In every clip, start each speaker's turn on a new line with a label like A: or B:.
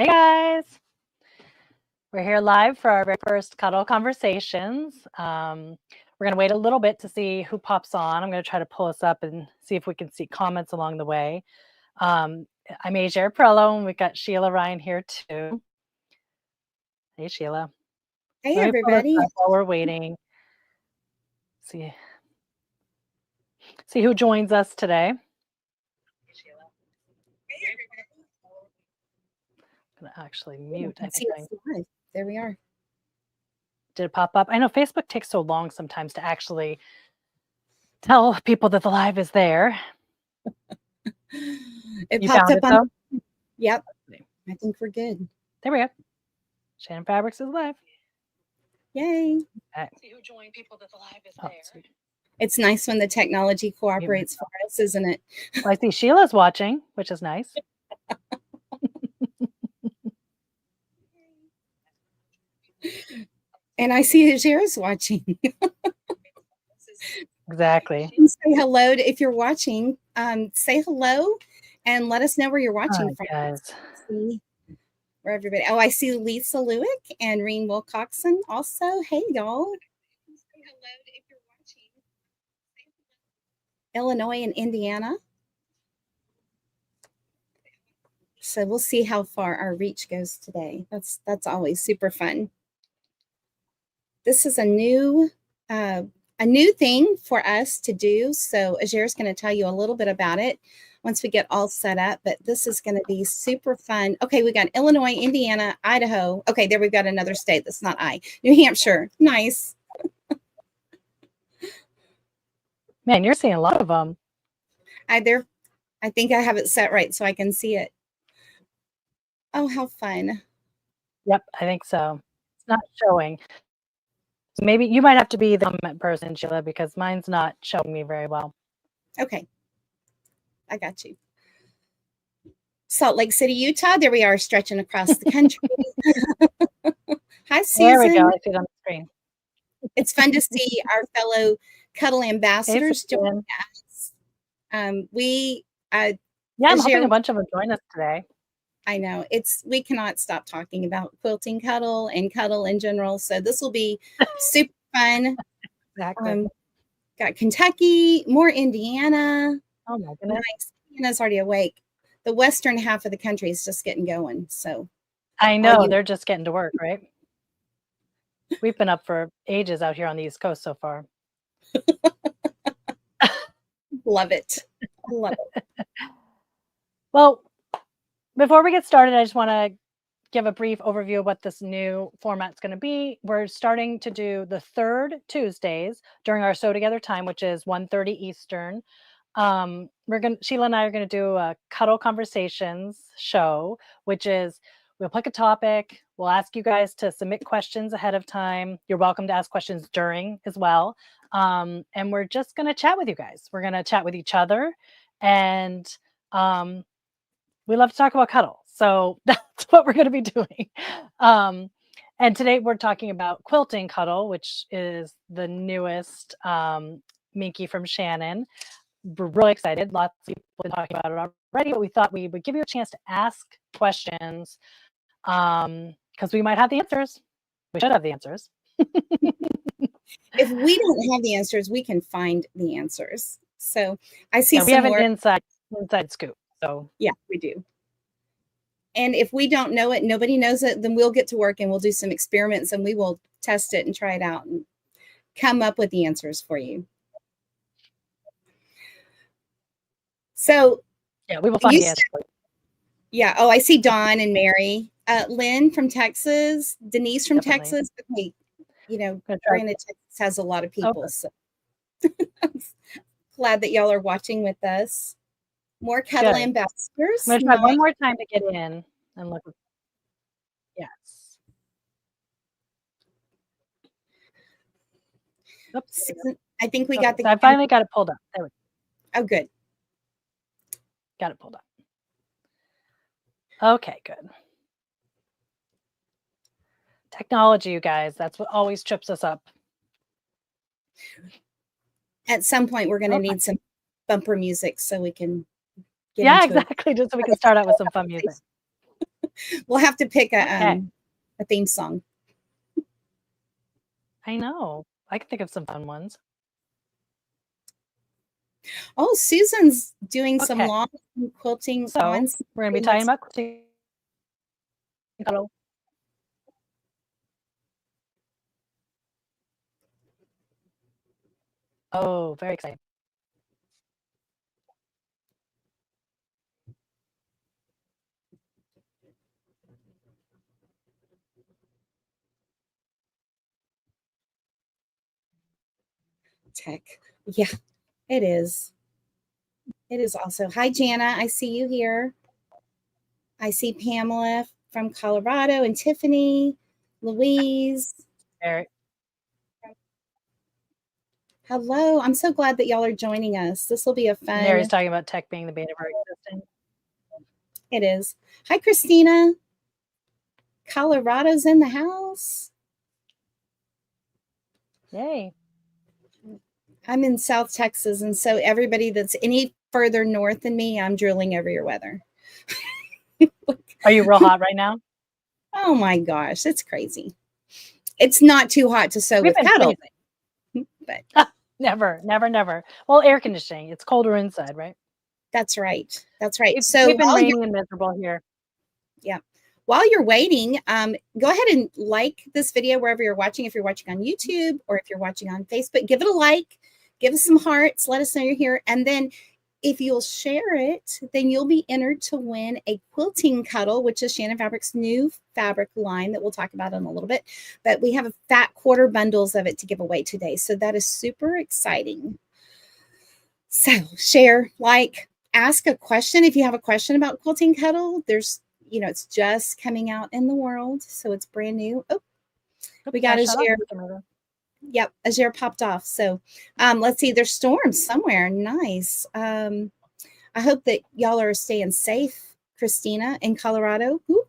A: Hey guys, we're here live for our very first cuddle conversations. We're going to wait a little bit to see who pops on. I'm going to try to pull us up and see if we can see comments along the way. I'm Ajaire and we've got Sheila Ryan here too. Hey Sheila.
B: Hey
A: Let me pull this
B: everybody.
A: up while we're waiting. See who joins us today. Hey Sheila.
B: Hey everybody.
A: I'm going to actually mute.
B: There we are.
A: Did it pop up? I know Facebook takes so long sometimes to actually tell people that the live is there.
B: It
A: You
B: popped
A: found
B: up
A: it,
B: on.
A: though?
B: Yep. I think we're good.
A: There we go. Shannon Fabrics is live.
B: Yay.
A: Okay. See who joined people that the live is there.
B: It's nice when the technology cooperates for us, isn't it?
A: Well, I see Sheila's watching, which is nice.
B: And I see Ajaire's watching.
A: Exactly.
B: Say hello if you're watching. Say hello and let us know where you're watching from.
A: Guys.
B: See where everybody. Oh, I see Lisa Lewick and Reen Wilcoxon also. Hey, y'all. Say hello if you're watching. Illinois and Indiana. So we'll see how far our reach goes today. That's always super fun. This is a new thing for us to do. So Ajaire's going to tell you a little bit about it once we get all set up. But this is going to be super fun. Okay, we got Illinois, Indiana, Idaho. Okay, there we've got another state that's not New Hampshire. Nice.
A: Man, you're seeing a lot of them.
B: I think I have it set right so I can see it. Oh, how fun.
A: Yep, I think so. It's not showing. So maybe you might have to be the comment person, Sheila, because mine's not showing me very well.
B: Okay. I got you. Salt Lake City, Utah. There we are, stretching across the country. Hi, Susan.
A: There we go. I see it on the screen.
B: It's fun to see our fellow cuddle ambassadors join us.
A: I'm hoping a bunch of them join us today.
B: I know we cannot stop talking about quilting cuddle and cuddle in general. So this will be super fun.
A: Exactly.
B: Got Kentucky, more Indiana.
A: Oh my goodness.
B: Nice. Indiana's already awake. The western half of the country is just getting going. So
A: I know they're just getting to work, right? We've been up for ages out here on the East Coast so far.
B: Love it. Love it.
A: Well, before we get started, I just want to give a brief overview of what this new format's going to be. We're starting to do the third Tuesdays during our Sew Together time, which is 1:30 Eastern. Sheila and I are going to do a Cuddle Conversations show, which is we'll pick a topic. We'll ask you guys to submit questions ahead of time. You're welcome to ask questions during as well. And we're just going to chat with you guys. We're going to chat with each other. And we love to talk about cuddle. So that's what we're going to be doing. And today we're talking about Quilting Cuddle, which is the newest Minky from Shannon. We're really excited. Lots of people have been talking about it already, but we thought we would give you a chance to ask questions because we might have the answers. We should have the answers.
B: If we don't have the answers, we can find the answers. So I see
A: we have an inside scoop. So
B: yeah, we do. And if we don't know it, nobody knows it, then we'll get to work and we'll do some experiments and we will test it and try it out and come up with the answers for you. So
A: yeah, we will find the answer.
B: Yeah. Oh, I see Dawn and Mary. Lynn from Texas, Denise from Texas. Okay. Granted, Texas has a lot of people. So I'm glad that y'all are watching with us. More cuddle ambassadors.
A: I'm going to try one more time to get in and look. Yes.
B: Oops. I think we got
A: I finally got it pulled up. There we go.
B: Oh, good.
A: Got it pulled up. Okay, good. Technology, you guys, that's what always trips us up.
B: At some point, we're going to need some bumper music so we can
A: get into exactly. Just so we can start out with some fun music.
B: We'll have to pick
A: Okay.
B: a theme song.
A: I know. I can think of some fun ones.
B: Oh, Susan's doing some
A: Okay.
B: long quilting
A: So
B: on.
A: we're going to be talking about quilting cuddle. Oh, very exciting.
B: Tech. Yeah, it is. It is also. Hi, Jana. I see you here. I see Pamela from Colorado and Tiffany, Louise.
A: Very,
B: Hello. I'm so glad that y'all are joining us. This will be a fun.
A: Mary's talking about tech being the bane of our existence.
B: It is. Hi, Christina. Colorado's in the house.
A: Yay.
B: I'm in South Texas, and so everybody that's any further north than me, I'm drooling over your weather.
A: Are you real hot right now?
B: Oh my gosh, it's crazy. It's not too hot to sew
A: We've
B: with
A: been
B: cuddle,
A: freezing.
B: but
A: Never, never, never. Well, air conditioning. It's colder inside, right?
B: that's right. That's right.
A: We've
B: So
A: been rainy and miserable here.
B: yeah. While you're waiting, go ahead and like this video wherever you're watching. If you're watching on YouTube or if you're watching on Facebook, give it a like, give us some hearts, let us know you're here. And then if you'll share it, then you'll be entered to win a Quilting Cuddle, which is Shannon Fabric's new fabric line that we'll talk about in a little bit. But we have a fat quarter bundles of it to give away today. So that is super exciting. So share, like, ask a question. If you have a question about Quilting Cuddle, there's, it's just coming out in the world. So it's brand new. Oh, we got Ajaire. Yep, Ajaire popped off. So let's see, there's storms somewhere. Nice. I hope that y'all are staying safe, Christina, in Colorado. Ooh,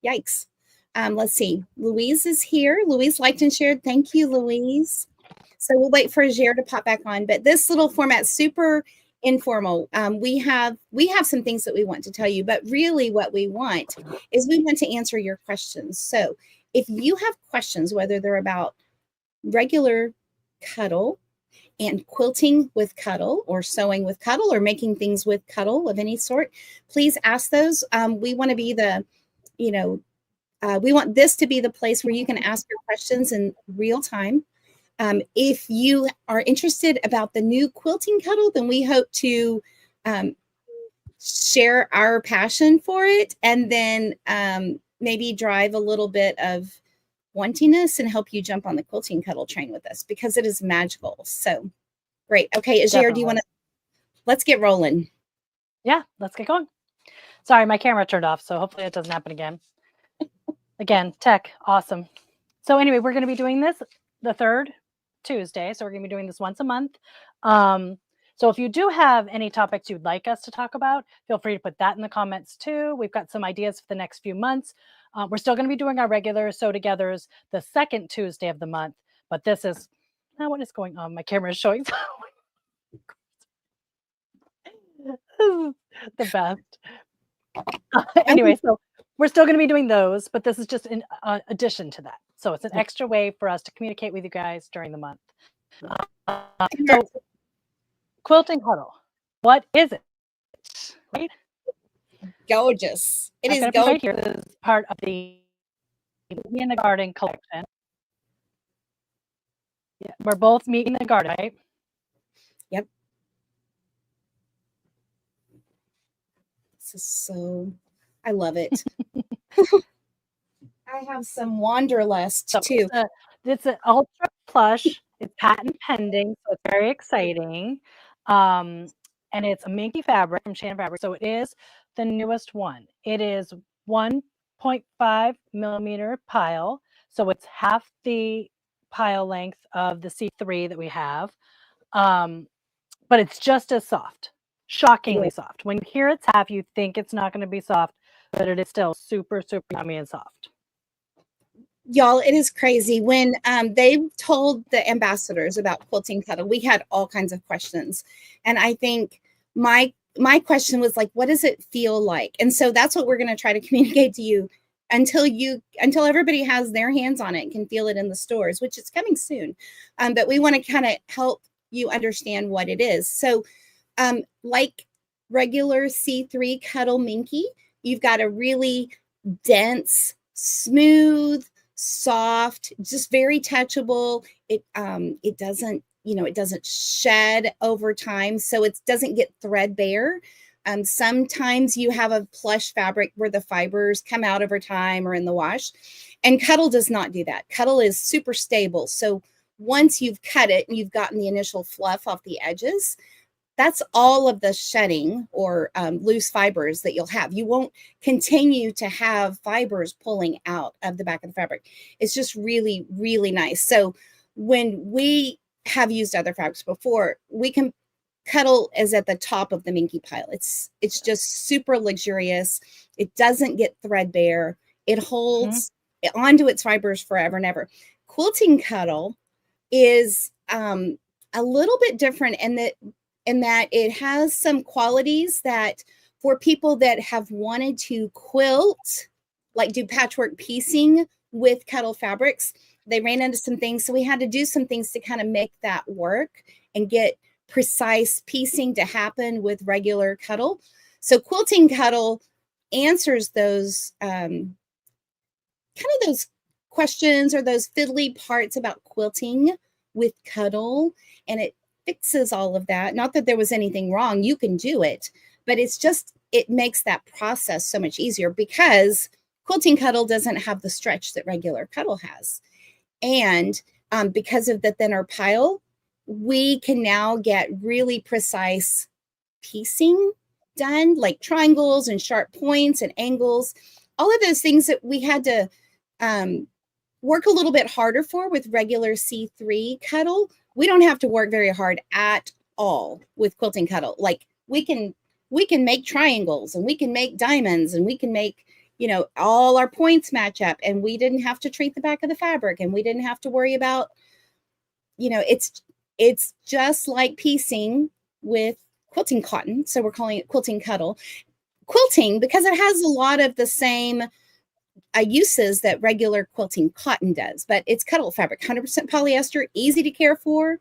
B: yikes. Let's see. Louise is here. Louise liked and shared. Thank you, Louise. So we'll wait for Ajaire to pop back on. But this little format, super informal. We have some things that we want to tell you, but really what we want is we want to answer your questions. So if you have questions, whether they're about regular cuddle and quilting with cuddle or sewing with cuddle or making things with cuddle of any sort, please ask those. We want to be the, we want this to be the place where you can ask your questions in real time. If you are interested about the new Quilting Cuddle, then we hope to share our passion for it and then maybe drive a little bit of wantiness and help you jump on the Quilting Cuddle train with us because it is magical. So great. Okay, Ajaire, do you want to, let's get rolling.
A: Yeah, let's get going. Sorry, my camera turned off, so hopefully it doesn't happen again. Again, tech, awesome. So anyway, we're going to be doing this the third Tuesday. So we're going to be doing this once a month. So if you do have any topics you'd like us to talk about, feel free to put that in the comments too. We've got some ideas for the next few months. We're still going to be doing our regular sew togethers the second Tuesday of the month, but this is now what is going on. My camera is showing. The best. Anyway, so we're still going to be doing those, but this is just in addition to that. So it's an extra way for us to communicate with you guys during the month. So Quilting Cuddle, what is it? Right?
B: Gorgeous. It is
A: gorgeous. Right here. This is part of the in the Garden collection. Yeah, we're both meeting in the garden, right?
B: Yep. This is so, I love it. I have some Wanderlust too.
A: It's an ultra plush. It's patent pending, so it's very exciting. And it's a minky fabric from Shannon Fabric. So it is the newest one. It is 1.5 millimeter pile. So it's half the pile length of the C3 that we have. But it's just as soft, shockingly soft. When you hear it's half, you think it's not going to be soft, but it is still super, super yummy and soft.
B: Y'all, it is crazy. When they told the ambassadors about Quilting Cuddle, we had all kinds of questions. And I think my my question was like, what does it feel like? And so that's what we're going to try to communicate to you until everybody has their hands on it and can feel it in the stores, which is coming soon. But we want to kind of help you understand what it is. So like regular C3 Cuddle Minky, you've got a really dense, smooth, soft, just very touchable. It doesn't, it doesn't shed over time, so it doesn't get threadbare. Sometimes you have a plush fabric where the fibers come out over time or in the wash, and Cuddle does not do that. Cuddle is super stable. So once you've cut it and you've gotten the initial fluff off the edges, that's all of the shedding or loose fibers that you'll have. You won't continue to have fibers pulling out of the back of the fabric. It's just really, really nice. So when we have used other fabrics before, we can Cuddle is at the top of the Minky pile. It's just super luxurious. It doesn't get threadbare. It holds onto its fibers forever and ever. Quilting Cuddle is a little bit different in that it has some qualities that for people that have wanted to quilt, like do patchwork piecing with Cuddle fabrics, they ran into some things. So we had to do some things to kind of make that work and get precise piecing to happen with regular Cuddle. So Quilting Cuddle answers those kind of those questions or those fiddly parts about quilting with Cuddle, and it fixes all of that. Not that there was anything wrong, you can do it, but it's just, it makes that process so much easier because Quilting Cuddle doesn't have the stretch that regular Cuddle has. And because of the thinner pile, we can now get really precise piecing done, like triangles and sharp points and angles, all of those things that we had to work a little bit harder for with regular C3 Cuddle. We don't have to work very hard at all with Quilting Cuddle. Like we can make triangles and we can make diamonds and we can make, all our points match up, and we didn't have to treat the back of the fabric, and we didn't have to worry about, it's just like piecing with quilting cotton. So we're calling it Quilting Cuddle. Quilting, because it has a lot of the same uses that regular quilting cotton does, but it's Cuddle fabric, 100% polyester, easy to care for.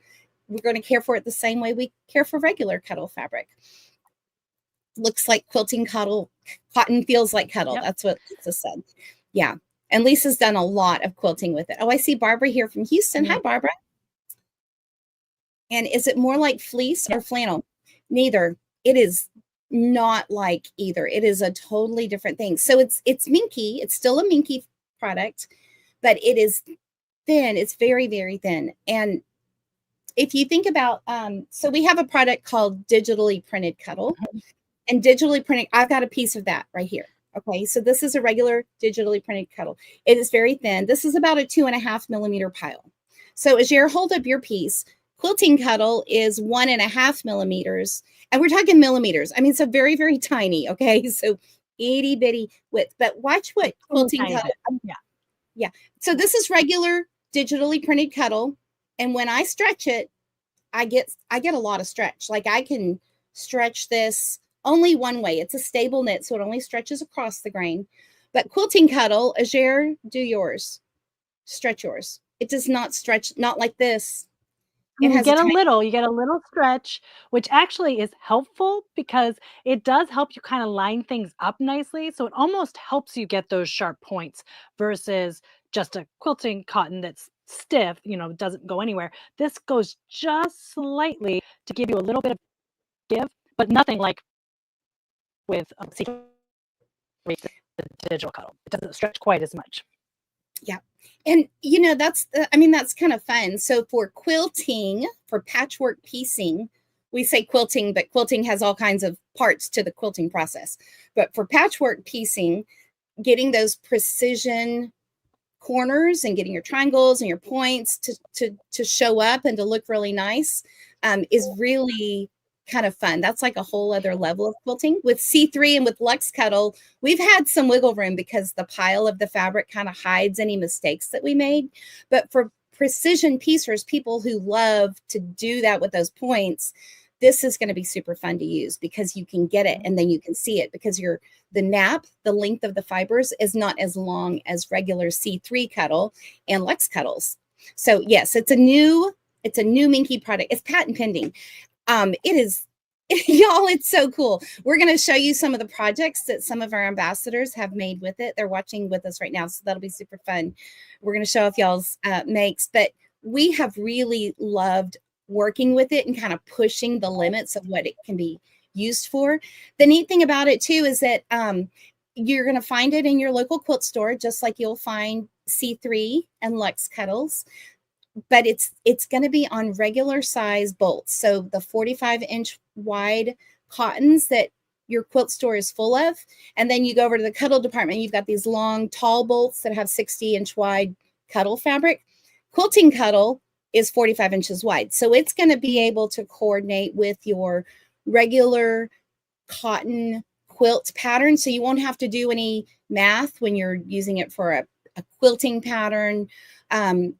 B: We're going to care for it the same way we care for regular Cuddle fabric. Looks like Quilting Cuddle, cotton feels like Cuddle. Yep. That's what Lisa said. Yeah. And Lisa's done a lot of quilting with it. Oh, I see Barbara here from Houston. Hi, Barbara. And is it more like fleece or flannel? Neither. It is not like either. It is a totally different thing. So it's Minky. It's still a Minky product, but it is thin. It's very, very thin. And if you think about, so we have a product called digitally printed Cuddle, and digitally printed, I've got a piece of that right here. Okay. So this is a regular digitally printed Cuddle. It is very thin. This is about a 2.5 millimeter pile. So as you hold up your piece, Quilting Cuddle is 1.5 millimeters, and we're talking millimeters. I mean, so very, very tiny. Okay. So itty bitty width, but watch what Quilting Cuddle. Yeah. So this is regular digitally printed Cuddle. And when I stretch it, I get a lot of stretch. Like I can stretch this only one way. It's a stable knit, so it only stretches across the grain. But Quilting Cuddle, Ajaire, do yours. Stretch yours. It does not stretch, not like this.
A: You get a little stretch, which actually is helpful because it does help you kind of line things up nicely. So it almost helps you get those sharp points versus just a quilting cotton that's stiff, doesn't go anywhere. This goes just slightly to give you a little bit of give, but nothing like with the digital Cuddle. It doesn't stretch quite as much.
B: Yeah. And, that's kind of fun. So for quilting, for patchwork piecing, we say quilting, but quilting has all kinds of parts to the quilting process. But for patchwork piecing, getting those precision corners and getting your triangles and your points to show up and to look really nice is really kind of fun. That's like a whole other level of quilting. With C3 and with Luxe Cuddle, we've had some wiggle room because the pile of the fabric kind of hides any mistakes that we made. But for precision piecers, people who love to do that with those points, this is going to be super fun to use because you can get it and then you can see it because the nap, the length of the fibers is not as long as regular C3 Cuddle and Lux Cuddles. So yes, it's a new Minky product. It's patent pending. It is, y'all, it's so cool. We're going to show you some of the projects that some of our ambassadors have made with it. They're watching with us right now, so that'll be super fun. We're going to show off y'all's makes, but we have really loved working with it and kind of pushing the limits of what it can be used for. The neat thing about it too is that you're going to find it in your local quilt store, just like you'll find C3 and Lux Cuddles, but it's going to be on regular size bolts. So the 45-inch wide cottons that your quilt store is full of, and then you go over to the cuddle department, you've got these long, tall bolts that have 60-inch wide cuddle fabric. Quilting Cuddle is 45 inches wide. So it's going to be able to coordinate with your regular cotton quilt pattern. So you won't have to do any math when you're using it for a quilting pattern.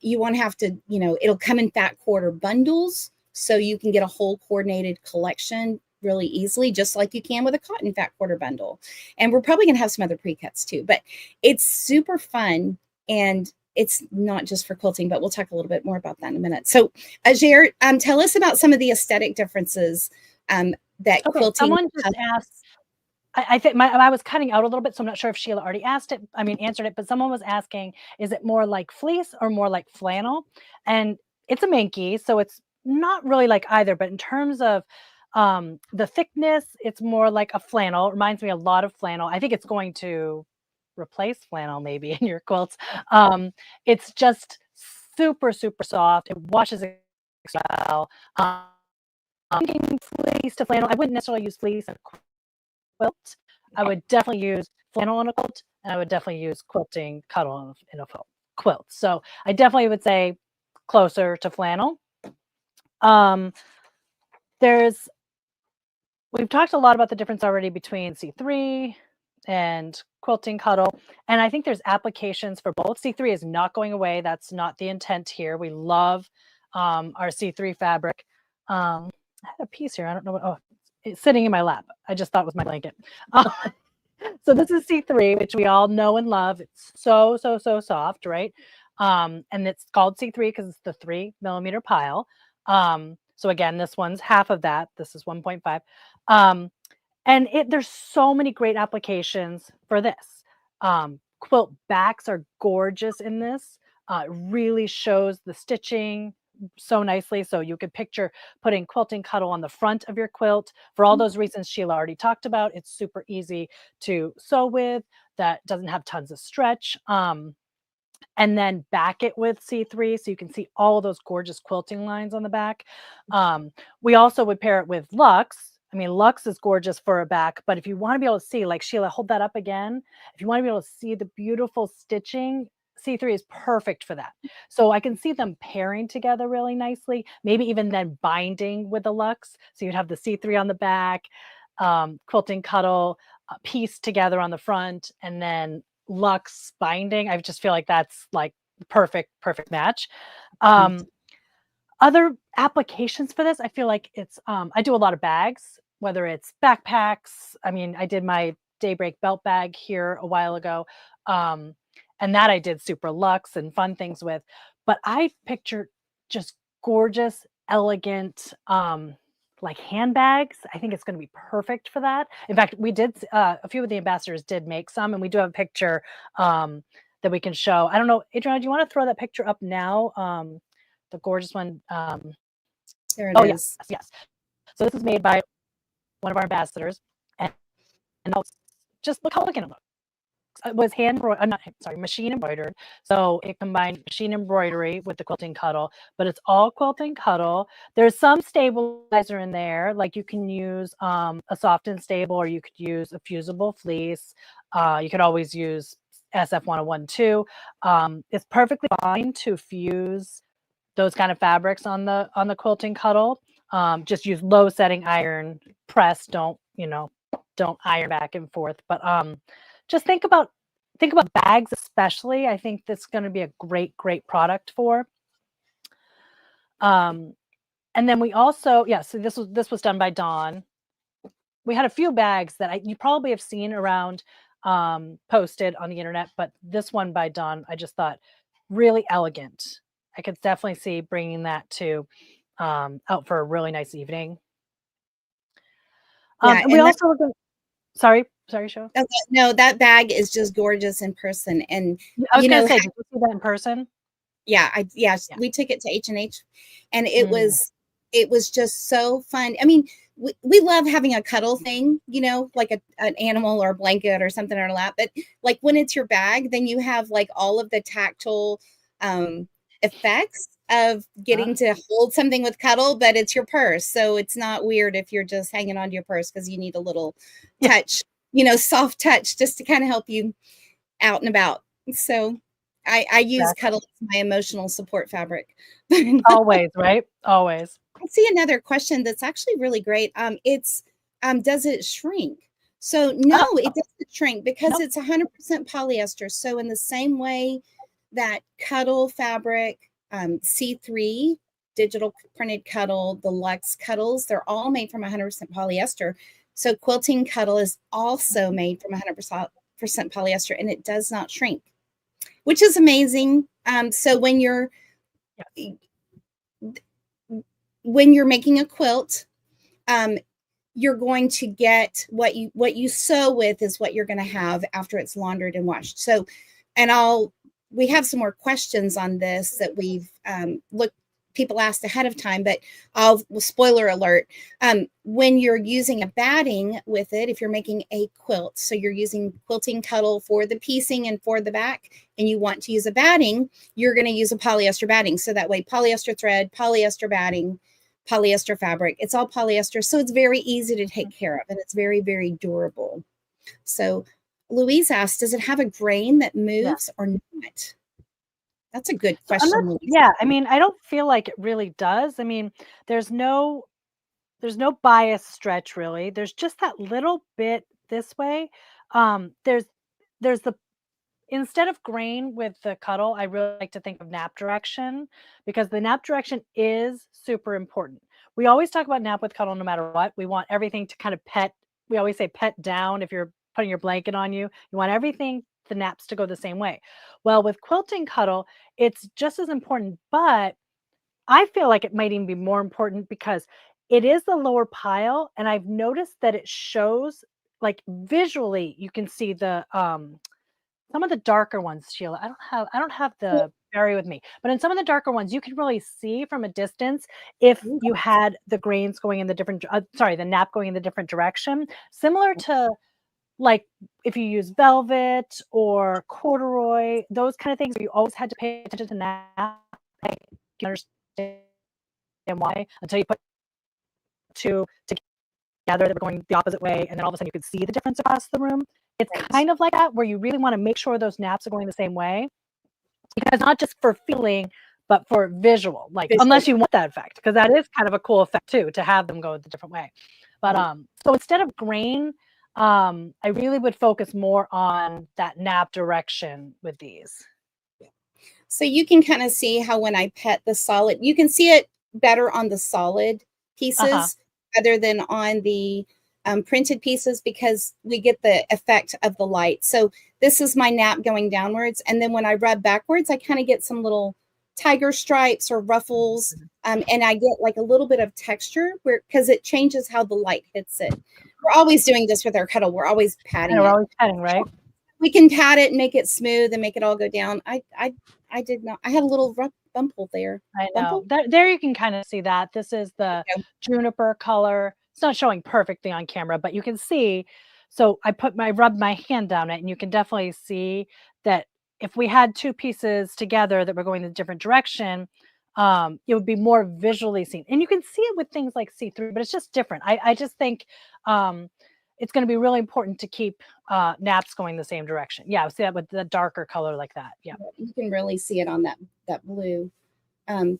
B: You won't have to, it'll come in fat quarter bundles. So you can get a whole coordinated collection really easily, just like you can with a cotton fat quarter bundle. And we're probably going to have some other pre-cuts too, but it's super fun. And it's not just for quilting, but we'll talk a little bit more about that in a minute. So Ajaire, tell us about some of the aesthetic differences that quilting.
A: Someone just asked, I think I was cutting out a little bit, so I'm not sure if Sheila already answered it, but someone was asking, is it more like fleece or more like flannel? And it's a Minky, so it's not really like either, but in terms of the thickness, it's more like a flannel. It reminds me a lot of flannel. I think it's going to replace flannel maybe in your quilts. It's just super, super soft. It washes well. Thinking fleece to flannel, I wouldn't necessarily use fleece in a quilt. I would definitely use flannel on a quilt, and I would definitely use Quilting Cuddle in a quilt. So I definitely would say closer to flannel. We've talked a lot about the difference already between C3 and Quilting Cuddle, and I think there's applications for both. C3 is not going away. That's not the intent here. We love our C3 fabric. I had a piece here. I don't know what. Oh, it's sitting in my lap. I just thought it was my blanket. So this is C3, which we all know and love. It's so, so, so soft, right? And it's called C3 because it's the 3mm pile. So again, this one's half of that. This is 1.5. And there's so many great applications for this. Quilt backs are gorgeous in this. It really shows the stitching so nicely. So you could picture putting Quilting Cuddle on the front of your quilt for all those reasons Sheila already talked about. It's super easy to sew with, that doesn't have tons of stretch. And then back it with C3 so you can see all of those gorgeous quilting lines on the back. We also would pair it with Lux. I mean, Lux is gorgeous for a back, but if you want to be able to see, like Sheila, hold that up again. If you want to be able to see the beautiful stitching, C3 is perfect for that. So I can see them pairing together really nicely, maybe even then binding with the Lux. So you'd have the C3 on the back, Quilting Cuddle pieced together on the front, and then Lux binding. I just feel like that's like perfect match. Other applications for this, I feel like it's, I do a lot of bags, whether it's backpacks. I mean, I did my Daybreak belt bag here a while ago. And that I did super luxe and fun things with, but I pictured just gorgeous, elegant, like handbags. I think it's going to be perfect for that. In fact, we did, a few of the ambassadors did make some, and we do have a picture that we can show. I don't know, Adriana, do you want to throw that picture up now? The gorgeous one.
B: There it is.
A: Yes. So this is made by one of our ambassadors, and just look how elegant it looks. It was machine embroidered. So it combined machine embroidery with the Quilting Cuddle, but it's all Quilting Cuddle. There's some stabilizer in there, like you can use a soft and stable, or you could use a fusible fleece. You could always use SF101 too. It's perfectly fine to fuse those kind of fabrics on the Quilting Cuddle. Just use low setting iron press. Don't iron back and forth. But just think about bags, especially. I think this is going to be a great product for. And then we also, yeah, so this was done by Dawn. We had a few bags that you probably have seen around, posted on the internet, but this one by Dawn, I just thought really elegant. I could definitely see bringing that to out for a really nice evening.
B: Yeah,
A: And we
B: and that,
A: also looked at, sorry, show.
B: no, that bag is just gorgeous in person. And
A: I was
B: you
A: gonna
B: know,
A: say, did you see that in person?
B: yeah,
A: Yeah.
B: we took it to H&H, and
A: Mm,
B: it was just so fun. I mean, we love having a cuddle thing, like an animal or a blanket or something on our lap. But like when it's your bag, then you have like all of the tactile um, effects of getting to hold something with cuddle, but it's your purse. So it's not weird if you're just hanging onto your purse because you need a little
A: yeah,
B: touch, soft touch just to kind of help you out and about. So I use
A: exactly.
B: cuddle as my emotional support fabric.
A: Always, right? Always.
B: I see another question that's actually really great. It's does it shrink? So no,
A: Oh,
B: it doesn't shrink because
A: nope.
B: it's 100% polyester. So in the same way that cuddle fabric, C3, digital printed cuddle, the Luxe cuddles, they're all made from 100% polyester. So quilting cuddle is also made from 100% polyester, and it does not shrink, which is amazing. So
A: Yes.
B: when you're making a quilt, um, you're going to get what you sew with is what you're going to have after it's laundered and washed. So, and we have some more questions on this that we've looked people asked ahead of time, but spoiler alert. When you're using a batting with it, if you're making a quilt, so you're using Quilting Cuddle for the piecing and for the back, and you want to use a batting, you're going to use a polyester batting. So that way, polyester thread, polyester batting, polyester fabric, it's all polyester. So it's very easy to take care of, and it's very, very durable. So Louise asked, does it have a grain that
A: Yeah.
B: moves or not? That's a good
A: So I'm not,
B: question, Louise.
A: yeah, I mean, I don't feel like it really does. I mean, there's no there's no bias stretch really. There's just that little bit this way. There's the instead of grain with the cuddle, I really like to think of nap direction because the nap direction is super important. We always talk about nap with cuddle no matter what. We want everything to kind of pet. We always say pet down if you're putting your blanket on you. You want everything, the naps to go the same way. Well, with quilting cuddle, it's just as important, but I feel like it might even be more important because it is the lower pile. And I've noticed that it shows like visually, you can see the some of the darker ones, Sheila, I don't have the berry with me, but in some of the darker ones, you can really see from a distance if you had the grains going in the different sorry, the nap going in the different direction, similar to like if you use velvet or corduroy, those kind of things where you always had to pay attention to nap. Like, you understand why until you put two together that were going the opposite way, and then all of a sudden you could see the difference across the room. It's
B: Right.
A: kind of like that where you really want to make sure those naps are going the same way because not just for feeling, but for visual. Like
B: Visual.
A: unless you want that effect, because that is kind of a cool effect too to have them go the different way. But
B: Yeah.
A: so instead of grain, I really would focus more on that nap direction with these.
B: So you can kind of see how when I pet the solid, you can see it better on the solid
A: Uh-huh.
B: pieces rather than on the printed pieces because we get the effect of the light. So this is my nap going downwards. And then when I rub backwards, I kind of get some little tiger stripes or ruffles. And I get like a little bit of texture because it changes how the light hits it. We're always doing this with our cuddle. We're always
A: And
B: patting
A: we're
B: it.
A: always petting, right?
B: We can pat it and make it smooth and make it all go down. I did not. I had a little rough bumple there.
A: I know.
B: Bumple?
A: There you can kind of see that. This is the
B: Okay.
A: juniper color. It's not showing perfectly on camera, but you can see. So I rubbed my hand down it, and you can definitely see that if we had two pieces together that were going in a different direction, it would be more visually seen. And you can see it with things like see-through, but it's just different. I just think it's going to be really important to keep naps going the same direction. Yeah, see that with the darker color like that. Yeah.
B: You can really see it on that blue. Um,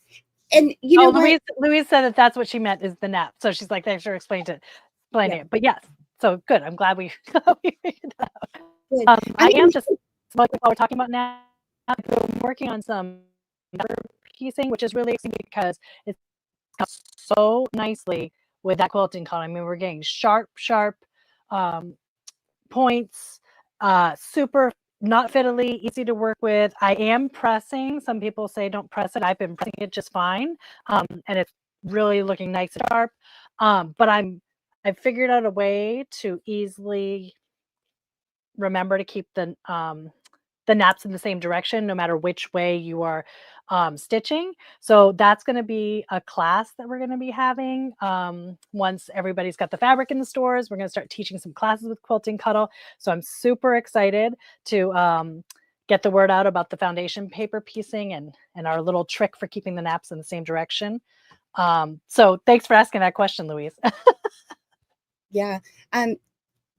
B: and you
A: Oh,
B: know what?
A: Louise said that that's what she meant is the nap. So she's like, thanks for
B: Yeah,
A: explaining it. But yes, so good. I'm glad we, we figured that out.
B: good. I
A: I am
B: mean,
A: just while we're talking about nap, I'm working on some piecing, which is really exciting because it's so nicely with that quilting cuddle. I mean, we're getting sharp points, super not fiddly, easy to work with. I am pressing. Some people say don't press it. I've been pressing it just fine, and it's really looking nice and sharp. But I've figured out a way to easily remember to keep the naps in the same direction, no matter which way you are stitching. So that's going to be a class that we're going to be having. Once everybody's got the fabric in the stores, we're going to start teaching some classes with Quilting Cuddle. So I'm super excited to get the word out about the foundation paper piecing and our little trick for keeping the naps in the same direction. So thanks for asking that question, Louise.
B: Yeah.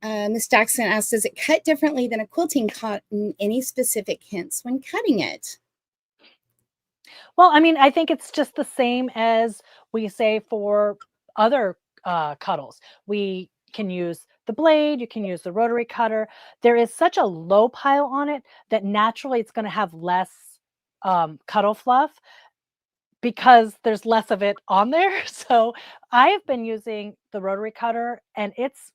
B: Ms. Jackson asked, does it cut differently than a quilting cotton? Any specific hints when cutting it?
A: Well, I mean, I think it's just the same as we say for other cuddles. We can use the blade, you can use the rotary cutter. There is such a low pile on it that naturally it's going to have less cuddle fluff because there's less of it on there. So I have been using the rotary cutter and it's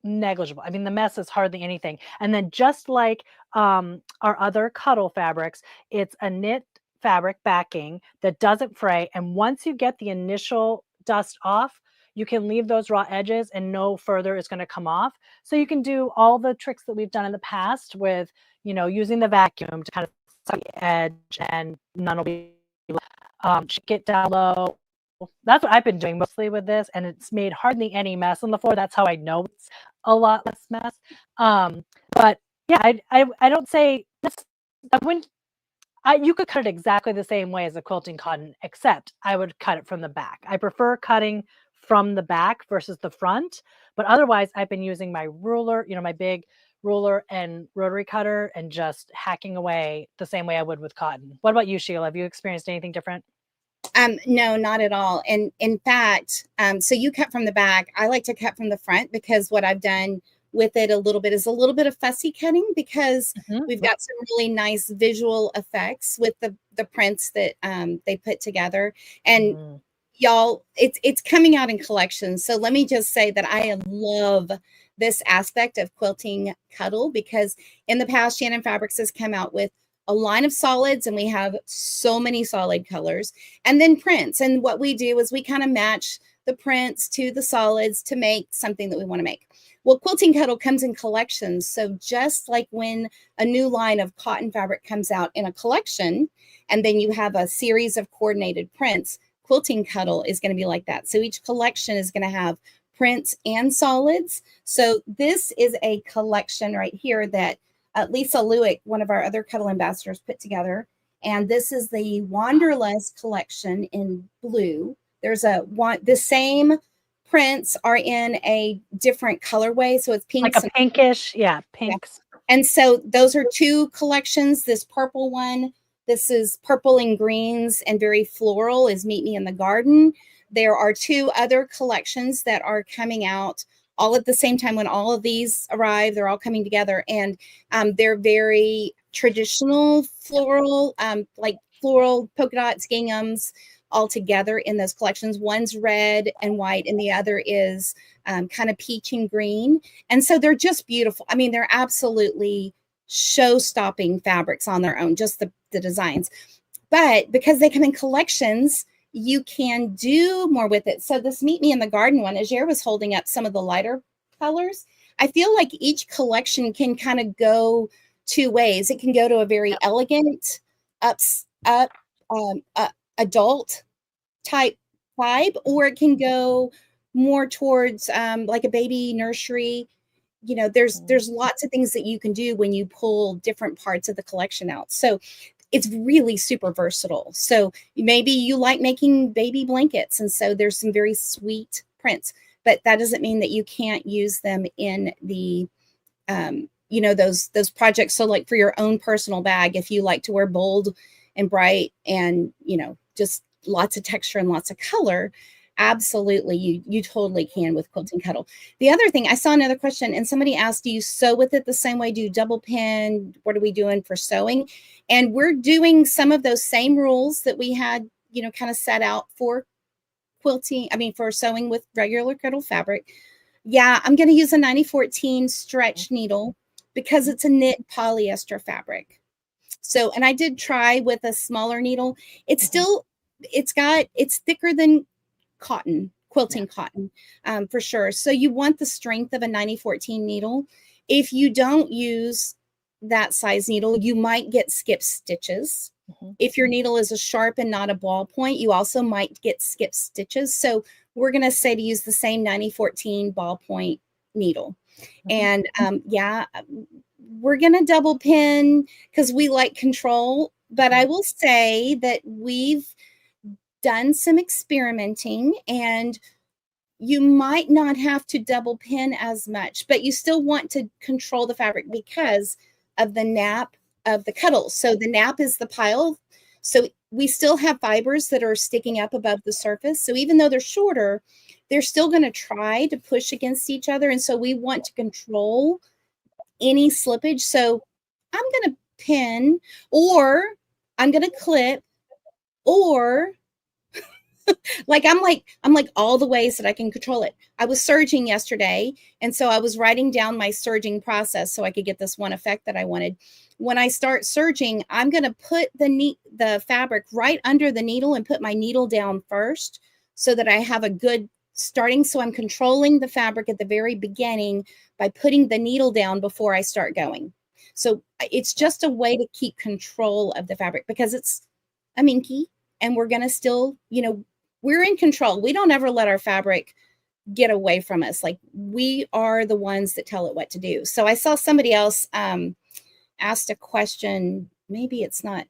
A: negligible. I mean, the mess is hardly anything. And then just like our other cuddle fabrics, it's a knit fabric backing that doesn't fray. And once you get the initial dust off, you can leave those raw edges and no further is going to come off. So you can do all the tricks that we've done in the past with, using the vacuum to kind of suck the edge and none will be shake it down low. That's what I've been doing mostly with this, and it's made hardly any mess on the floor. That's how I know it's a lot less mess. But yeah, I don't say this. I wouldn't. You could cut it exactly the same way as a quilting cotton, except I would cut it from the back. I prefer cutting from the back versus the front. But otherwise, I've been using my ruler, my big ruler and rotary cutter, and just hacking away the same way I would with cotton. What about you, Sheila? Have you experienced anything different?
B: No, not at all. And in fact, so you cut from the back. I like to cut from the front because what I've done with it a little bit is a little bit of fussy cutting because we've got some really nice visual effects with the prints that they put together. And y'all, it's coming out in collections. So let me just say that I love this aspect of Quilting Cuddle because in the past, Shannon Fabrics has come out with a line of solids, and we have so many solid colors, and then prints. And what we do is we kind of match the prints to the solids to make something that we want to make. Well, Quilting Cuddle comes in collections. So just like when a new line of cotton fabric comes out in a collection, and then you have a series of coordinated prints, Quilting Cuddle is going to be like that. So each collection is going to have prints and solids. So this is a collection right here that Lisa Lewick, one of our other Cuddle ambassadors, put together. And this is the Wanderlust collection in blue. There's the same prints are in a different colorway. So it's pink.
A: Like a pinkish, pinks.
B: Yeah. And so those are two collections. This purple one, this is purple and greens and very floral, is Meet Me in the Garden. There are two other collections that are coming out all at the same time. When all of these arrive, they're all coming together, and they're very traditional floral, like floral polka dots, ginghams, all together in those collections. One's red and white, and the other is kind of peach and green. And so they're just beautiful. I mean, they're absolutely show-stopping fabrics on their own, just the designs. But because they come in collections, you can do more with it. So this Meet Me in the Garden one, Ajaire was holding up some of the lighter colors. I feel like each collection can kind of go two ways. It can go to a very elegant, adult type vibe, or it can go more towards like a baby nursery. There's lots of things that you can do when you pull different parts of the collection out. So it's really super versatile. So maybe you like making baby blankets, and so there's some very sweet prints, but that doesn't mean that you can't use them in the those projects. So like for your own personal bag, if you like to wear bold and bright and just lots of texture and lots of color, absolutely, you totally can with Quilting Cuddle. The other thing, I saw another question, and somebody asked, do you sew with it the same way? Do you double pin? What are we doing for sewing? And we're doing some of those same rules that we had, kind of set out for for sewing with regular cuddle fabric, yeah, I'm going to use a 9014 stretch needle because it's a knit polyester fabric. So, and I did try with a smaller needle. It's still, it's thicker than cotton, quilting cotton, for sure. So you want the strength of a 9014 needle. If you don't use that size needle, you might get skip stitches. If your needle is a sharp and not a ballpoint, you also might get skip stitches. So we're going to say to use the same 9014 ballpoint needle. And yeah, we're going to double pin because we like control. But I will say that we've done some experimenting, and you might not have to double pin as much, but you still want to control the fabric because of the nap of the cuddle. So the nap is the pile. So we still have fibers that are sticking up above the surface. So even though they're shorter, they're still going to try to push against each other. And so we want to control any slippage. So I'm going to pin, or I'm going to clip, or I'm like all the ways that I can control it. I was serging yesterday, and so I was writing down my serging process so I could get this one effect that I wanted. When I start serging, I'm going to put the fabric right under the needle and put my needle down first so that I have a good starting. So I'm controlling the fabric at the very beginning by putting the needle down before I start going. So it's just a way to keep control of the fabric because it's a minky, and we're going to still, we're in control. We don't ever let our fabric get away from us. Like, we are the ones that tell it what to do. So I saw somebody else asked a question. Maybe it's not,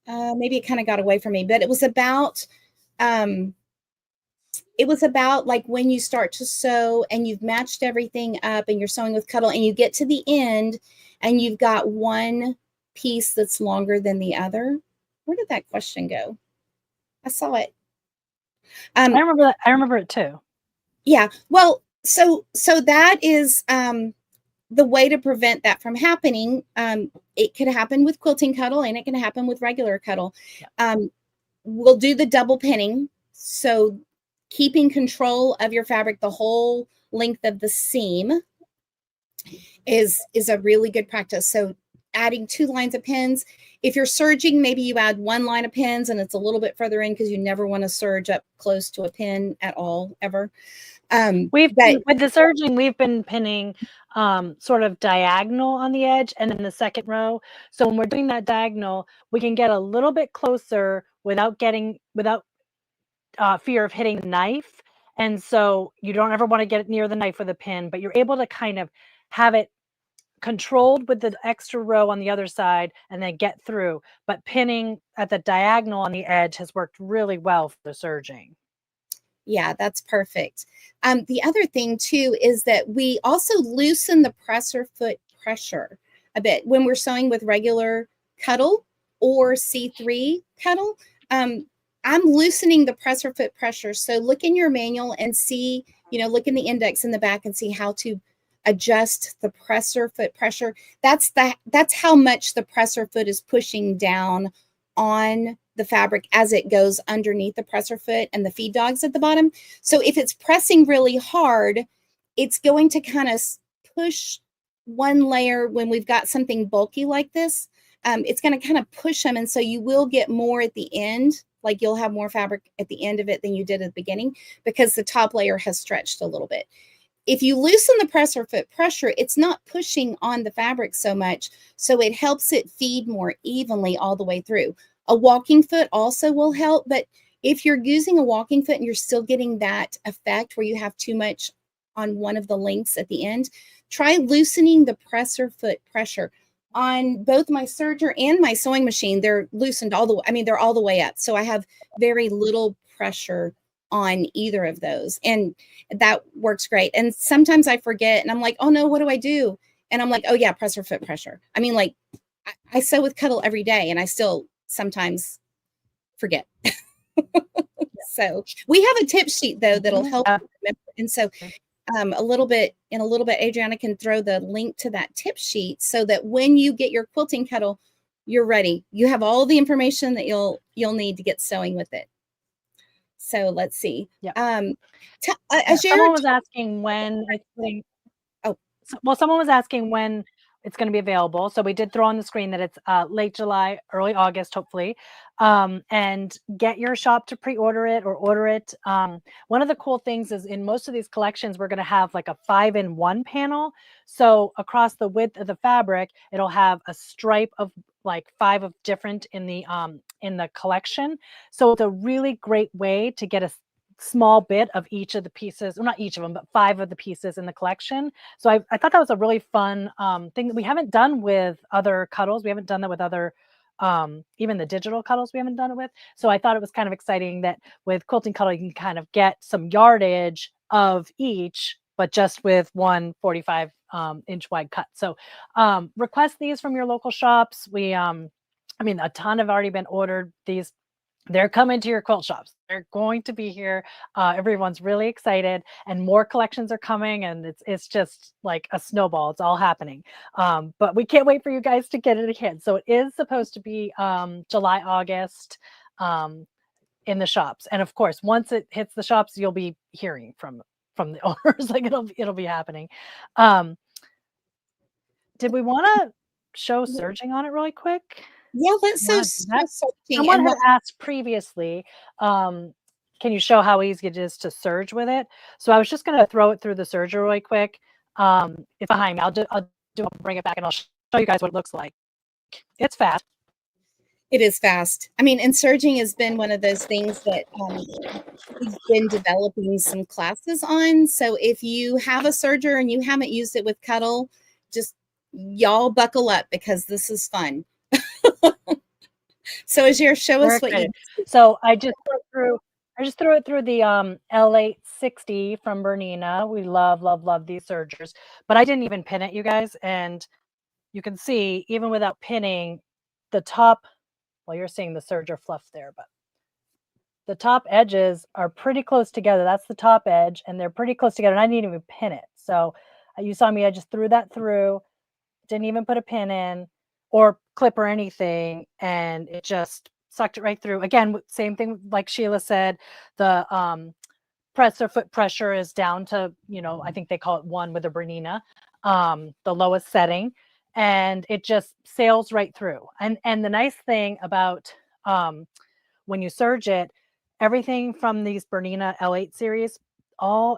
B: maybe it kind of got away from me, but it was about like when you start to sew and you've matched everything up and you're sewing with Cuddle and you get to the end and you've got one piece that's longer than the other. Where did that question go? I saw it.
A: I remember that. I remember it too.
B: Yeah. Well, so that is the way to prevent that from happening. It could happen with Quilting Cuddle, and it can happen with regular Cuddle. Yeah. We'll do the double pinning. So keeping control of your fabric the whole length of the seam is a really good practice. So adding 2 lines of pins. If you're serging, maybe you add 1 line of pins and it's a little bit further in because you never want to serge up close to a pin at all, ever.
A: With the serging, we've been pinning sort of diagonal on the edge and in the second row. So when we're doing that diagonal, we can get a little bit closer without fear of hitting the knife. And so you don't ever want to get near the knife with a pin, but you're able to kind of have it controlled with the extra row on the other side and then get through. But pinning at the diagonal on the edge has worked really well for the serging.
B: Yeah, that's perfect. The other thing too is that we also loosen the presser foot pressure a bit when we're sewing with regular Cuddle or C3 Cuddle. I'm loosening the presser foot pressure. So look in your manual and see, look in the index in the back and see how to adjust the presser foot pressure. That's how much the presser foot is pushing down on the fabric as it goes underneath the presser foot and the feed dogs at the bottom. So if it's pressing really hard, it's going to kind of push one layer when we've got something bulky like this. It's going to kind of push them. And so you will get more at the end. Like, you'll have more fabric at the end of it than you did at the beginning because the top layer has stretched a little bit. If you loosen the presser foot pressure, it's not pushing on the fabric so much. So it helps it feed more evenly all the way through. A walking foot also will help. But if you're using a walking foot and you're still getting that effect where you have too much on one of the links at the end, try loosening the presser foot pressure. On both my serger and my sewing machine, they're loosened all the way. They're all the way up. So I have very little pressure on either of those. And that works great. And sometimes I forget and I'm like, oh no, what do I do? And I'm like, oh yeah, presser foot pressure. I sew with Cuddle every day and I still sometimes forget. So we have a tip sheet though, that'll help remember. And so a little bit, Adriana can throw the link to that tip sheet so that when you get your Quilting Cuddle, you're ready. You have all the information that you'll need to get sewing with it. So let's see.
A: Yeah.
B: Ajaire,
A: Someone was asking when it's getting,
B: oh,
A: well, someone was asking when it's going to be available. So we did throw on the screen that it's late July, early August, hopefully. And get your shop to pre-order it or order it. One of the cool things is in most of these collections, we're going to have like a 5-in-1 panel. So across the width of the fabric, it'll have a stripe of like 5 of different in the collection. So it's a really great way to get a small bit of each of the pieces, well, not each of them, but 5 of the pieces in the collection. So I thought that was a really fun thing that we haven't done with other cuddles. We haven't done that with other, even the digital cuddles we haven't done it with. So I thought it was kind of exciting that with Quilting Cuddle, you can kind of get some yardage of each, but just with one 45 inch wide cut. So request these from your local shops. I mean, a ton have already been ordered. They're coming to your quilt shops. They're going to be here. Everyone's really excited, and more collections are coming, and it's just like a snowball. It's all happening. But we can't wait for you guys to get it again. So it is supposed to be July, August in the shops, and of course, once it hits the shops, you'll be hearing from the owners. Like it'll be happening. Did we want to show serging on it really quick?
B: yeah, let's
A: You wanna do that? Someone had asked previously, can you show how easy it is to serge with it? So I was just gonna throw it through the serger really quick. It's behind me. I'll bring it back and I'll show you guys what it looks like. It's fast.
B: It is fast. I mean, and serging has been one of those things that we've been developing some classes on. So if you have a serger and you haven't used it with Cuddle, just y'all buckle up because this is fun. So Ajaire, show us what you.
A: So I just threw it through the L860 from Bernina. We love these sergers, but I didn't even pin it, you guys. And you can see even without pinning the top, well, you're seeing the serger fluff there, but the top edges are pretty close together. That's the top edge, and they're pretty close together, and I didn't even pin it. So you saw me, I just threw that through, didn't even put a pin in or clip or anything, and it just sucked it right through. Again, same thing like Sheila said, the foot pressure is down to, I think they call it 1 with a Bernina, the lowest setting, and it just sails right through. And the nice thing about when you serge it, everything from these Bernina L8 series,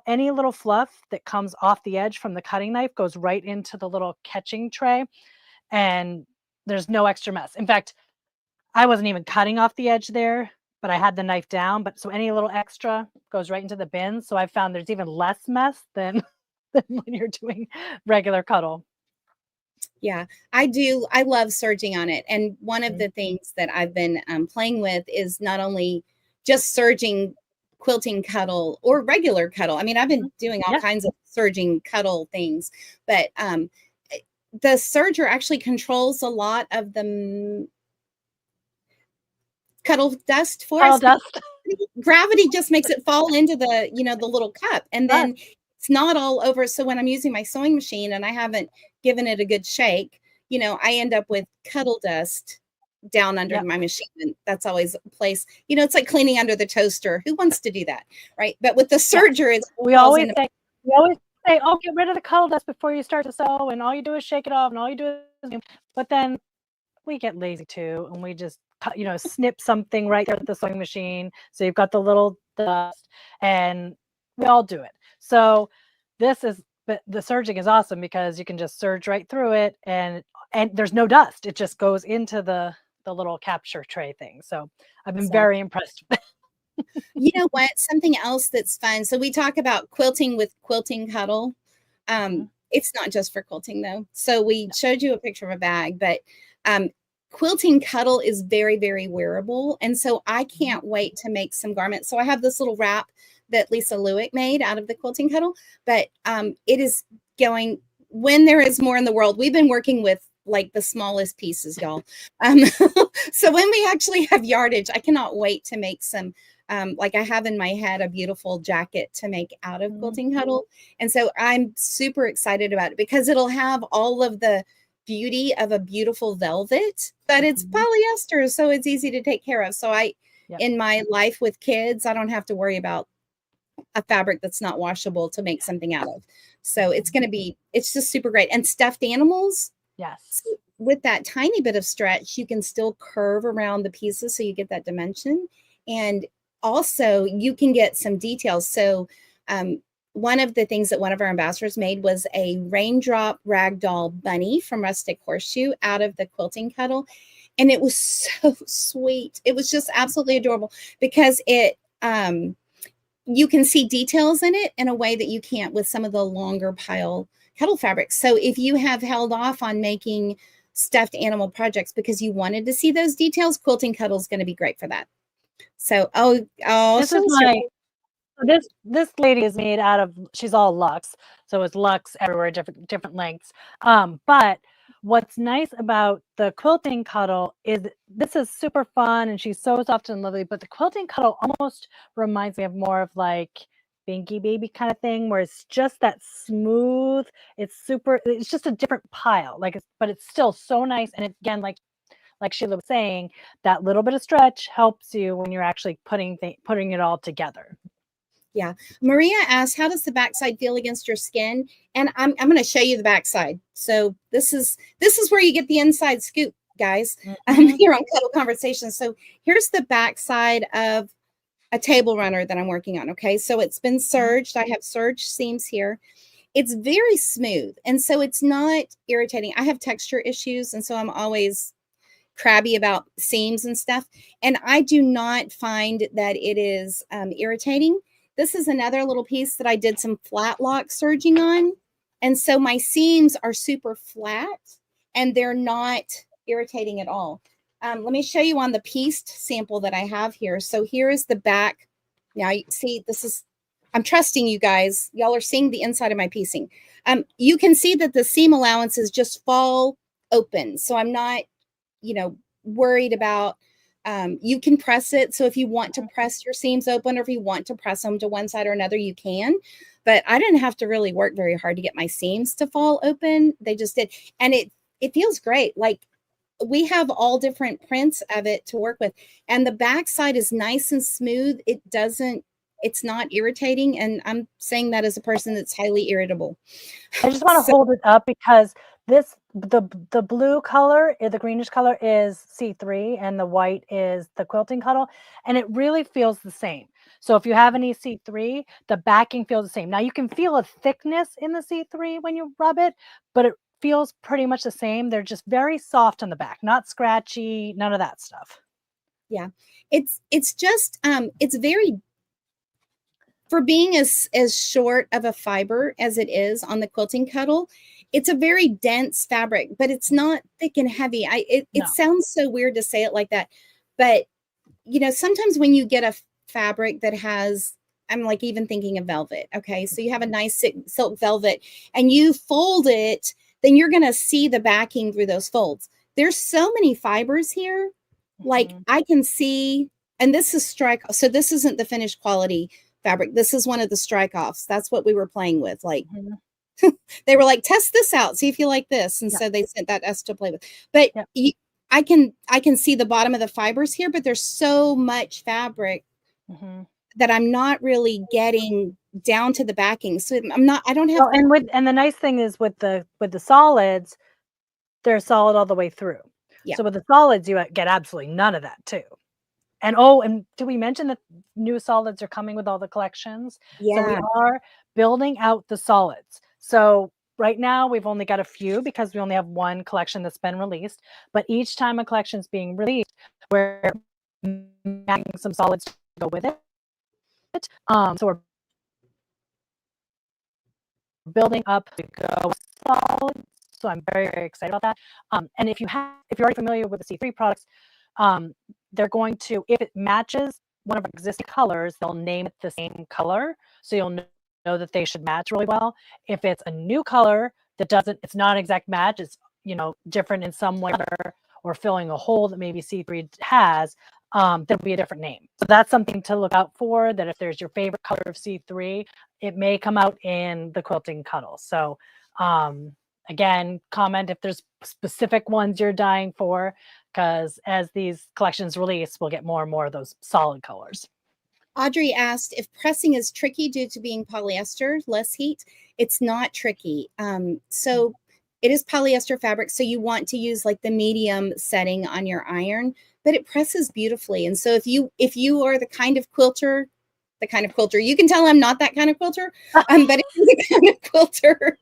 A: any little fluff that comes off the edge from the cutting knife goes right into the little catching tray, and there's no extra mess. In fact, I wasn't even cutting off the edge there, but I had the knife down. But so any little extra goes right into the bin. So I found there's even less mess than when you're doing regular Cuddle.
B: Yeah, I do. I love serging on it. And one of the things that I've been playing with is not only just serging Quilting Cuddle or regular Cuddle. I mean, I've been doing all kinds of serging Cuddle things, but the serger actually controls a lot of the Cuddle dust for us.
A: Dust.
B: Gravity just makes it fall into the, the little cup, and then it's not all over. So when I'm using my sewing machine and I haven't given it a good shake, I end up with Cuddle dust down under my machine. And that's always a place, it's like cleaning under the toaster. Who wants to do that? Right. But with the serger,
A: we always say, oh, get rid of the Cuddle dust before you start to sew. And all you do is shake it off, and all you do is, but then we get lazy too. And we just, snip something right there with the sewing machine. So you've got the little dust, and we all do it. So but the serging is awesome because you can just serge right through it, and there's no dust. It just goes into the little capture tray thing. So I've been very impressed with it.
B: You know what? Something else that's fun. So we talk about quilting with Quilting Cuddle. It's not just for quilting though. So we showed you a picture of a bag, but Quilting Cuddle is very, very wearable. And so I can't wait to make some garments. So I have this little wrap that Lisa Lewick made out of the Quilting Cuddle, but it is going, when there is more in the world, we've been working with like the smallest pieces, y'all. So when we actually have yardage, I cannot wait to make some, like I have in my head a beautiful jacket to make out of Quilting Cuddle. And so I'm super excited about it because it'll have all of the beauty of a beautiful velvet, but it's polyester, so it's easy to take care of. So
A: Yep.
B: in my life with kids, I don't have to worry about a fabric that's not washable to make something out of. So it's going to be, it's just super great. And stuffed animals,
A: Yes.
B: so with that tiny bit of stretch, you can still curve around the pieces so you get that dimension. And also you can get some details. So one of the things that one of our ambassadors made was a raindrop ragdoll bunny from Rustic Horseshoe out of the Quilting Cuddle. And it was so sweet. It was just absolutely adorable because it, you can see details in it in a way that you can't with some of the longer pile cuddle fabrics. So if you have held off on making stuffed animal projects because you wanted to see those details, Quilting Cuddle is going to be great for that. So,
A: This is my this lady is made out of, she's all luxe, so it's luxe everywhere, different lengths. But what's nice about the Quilting Cuddle is this is super fun and she's so soft and lovely, but the Quilting Cuddle almost reminds me of more of like Binky Baby kind of thing, where it's just that smooth, it's just a different pile, like but it's still so nice. And again, like Sheila was saying, that little bit of stretch helps you when you're actually putting it all together.
B: Yeah. Maria asked, how does the backside feel against your skin? And I'm going to show you the backside. So this is where you get the inside scoop, guys, here on Cuddle Conversations. So here's the backside of a table runner that I'm working on. Okay. So it's been serged. I have serged seams here. It's very smooth. And so it's not irritating. I have texture issues. And so I'm always crabby about seams and stuff. And I do not find that it is irritating. This is another little piece that I did some flat lock serging on. And so my seams are super flat and they're not irritating at all. Let me show you on the pieced sample that I have here. So here is the back. Now you see, I'm trusting you guys. Y'all are seeing the inside of my piecing. You can see that the seam allowances just fall open. So I'm not, worried about, you can press it. So if you want to press your seams open or if you want to press them to one side or another, you can. But I didn't have to really work very hard to get my seams to fall open. They just did. And it feels great. Like we have all different prints of it to work with. And the back side is nice and smooth. It's not irritating. And I'm saying that as a person that's highly irritable.
A: I just want to hold it up because the blue color, the greenish color is C3 and the white is the Quilting Cuddle, and it really feels the same. So if you have any C3, the backing feels the same. Now you can feel a thickness in the C3 when you rub it, but it feels pretty much the same. They're just very soft on the back, not scratchy, none of that stuff.
B: Yeah, it's just it's very, for being as short of a fiber as it is on the Quilting Cuddle, it's a very dense fabric, but it's not thick and heavy. It sounds so weird to say it like that, but sometimes when you get a fabric that has, I'm like even thinking of velvet. Okay, so you have a nice silk velvet and you fold it, then you're going to see the backing through those folds. There's so many fibers here, like I can see, and this is strike. So this isn't the finished quality fabric. This is one of the strike offs. That's what we were playing with. Like they were like, test this out, see if you like this. And so they sent that us to play with. But I can see the bottom of the fibers here, but there's so much fabric that I'm not really getting down to the backing. So I don't have.
A: Well, and the nice thing is with the solids, they're solid all the way through.
B: Yeah.
A: So with the solids, you get absolutely none of that too. And did we mention that new solids are coming with all the collections?
B: Yeah.
A: So we are building out the solids. So right now we've only got a few because we only have one collection that's been released. But each time a collection is being released, we're adding some solids to go with it. So we're building up to go solids. So I'm very, very excited about that. And if you're already familiar with the C3 products, they're going to, if it matches one of our existing colors, they'll name it the same color. So you'll know that they should match really well. If it's a new color that it's not an exact match, it's, different in some way or filling a hole that maybe C3 has, there'll be a different name. So that's something to look out for, that if there's your favorite color of C3, it may come out in the Quilting Cuddle. So, again, comment if there's specific ones you're dying for, because as these collections release, we'll get more and more of those solid colors.
B: Audrey asked if pressing is tricky due to being polyester, less heat. It's not tricky. So it is polyester fabric, so you want to use like the medium setting on your iron, but it presses beautifully. And so if you are the kind of quilter, you can tell I'm not that kind of quilter, but if you're the kind of quilter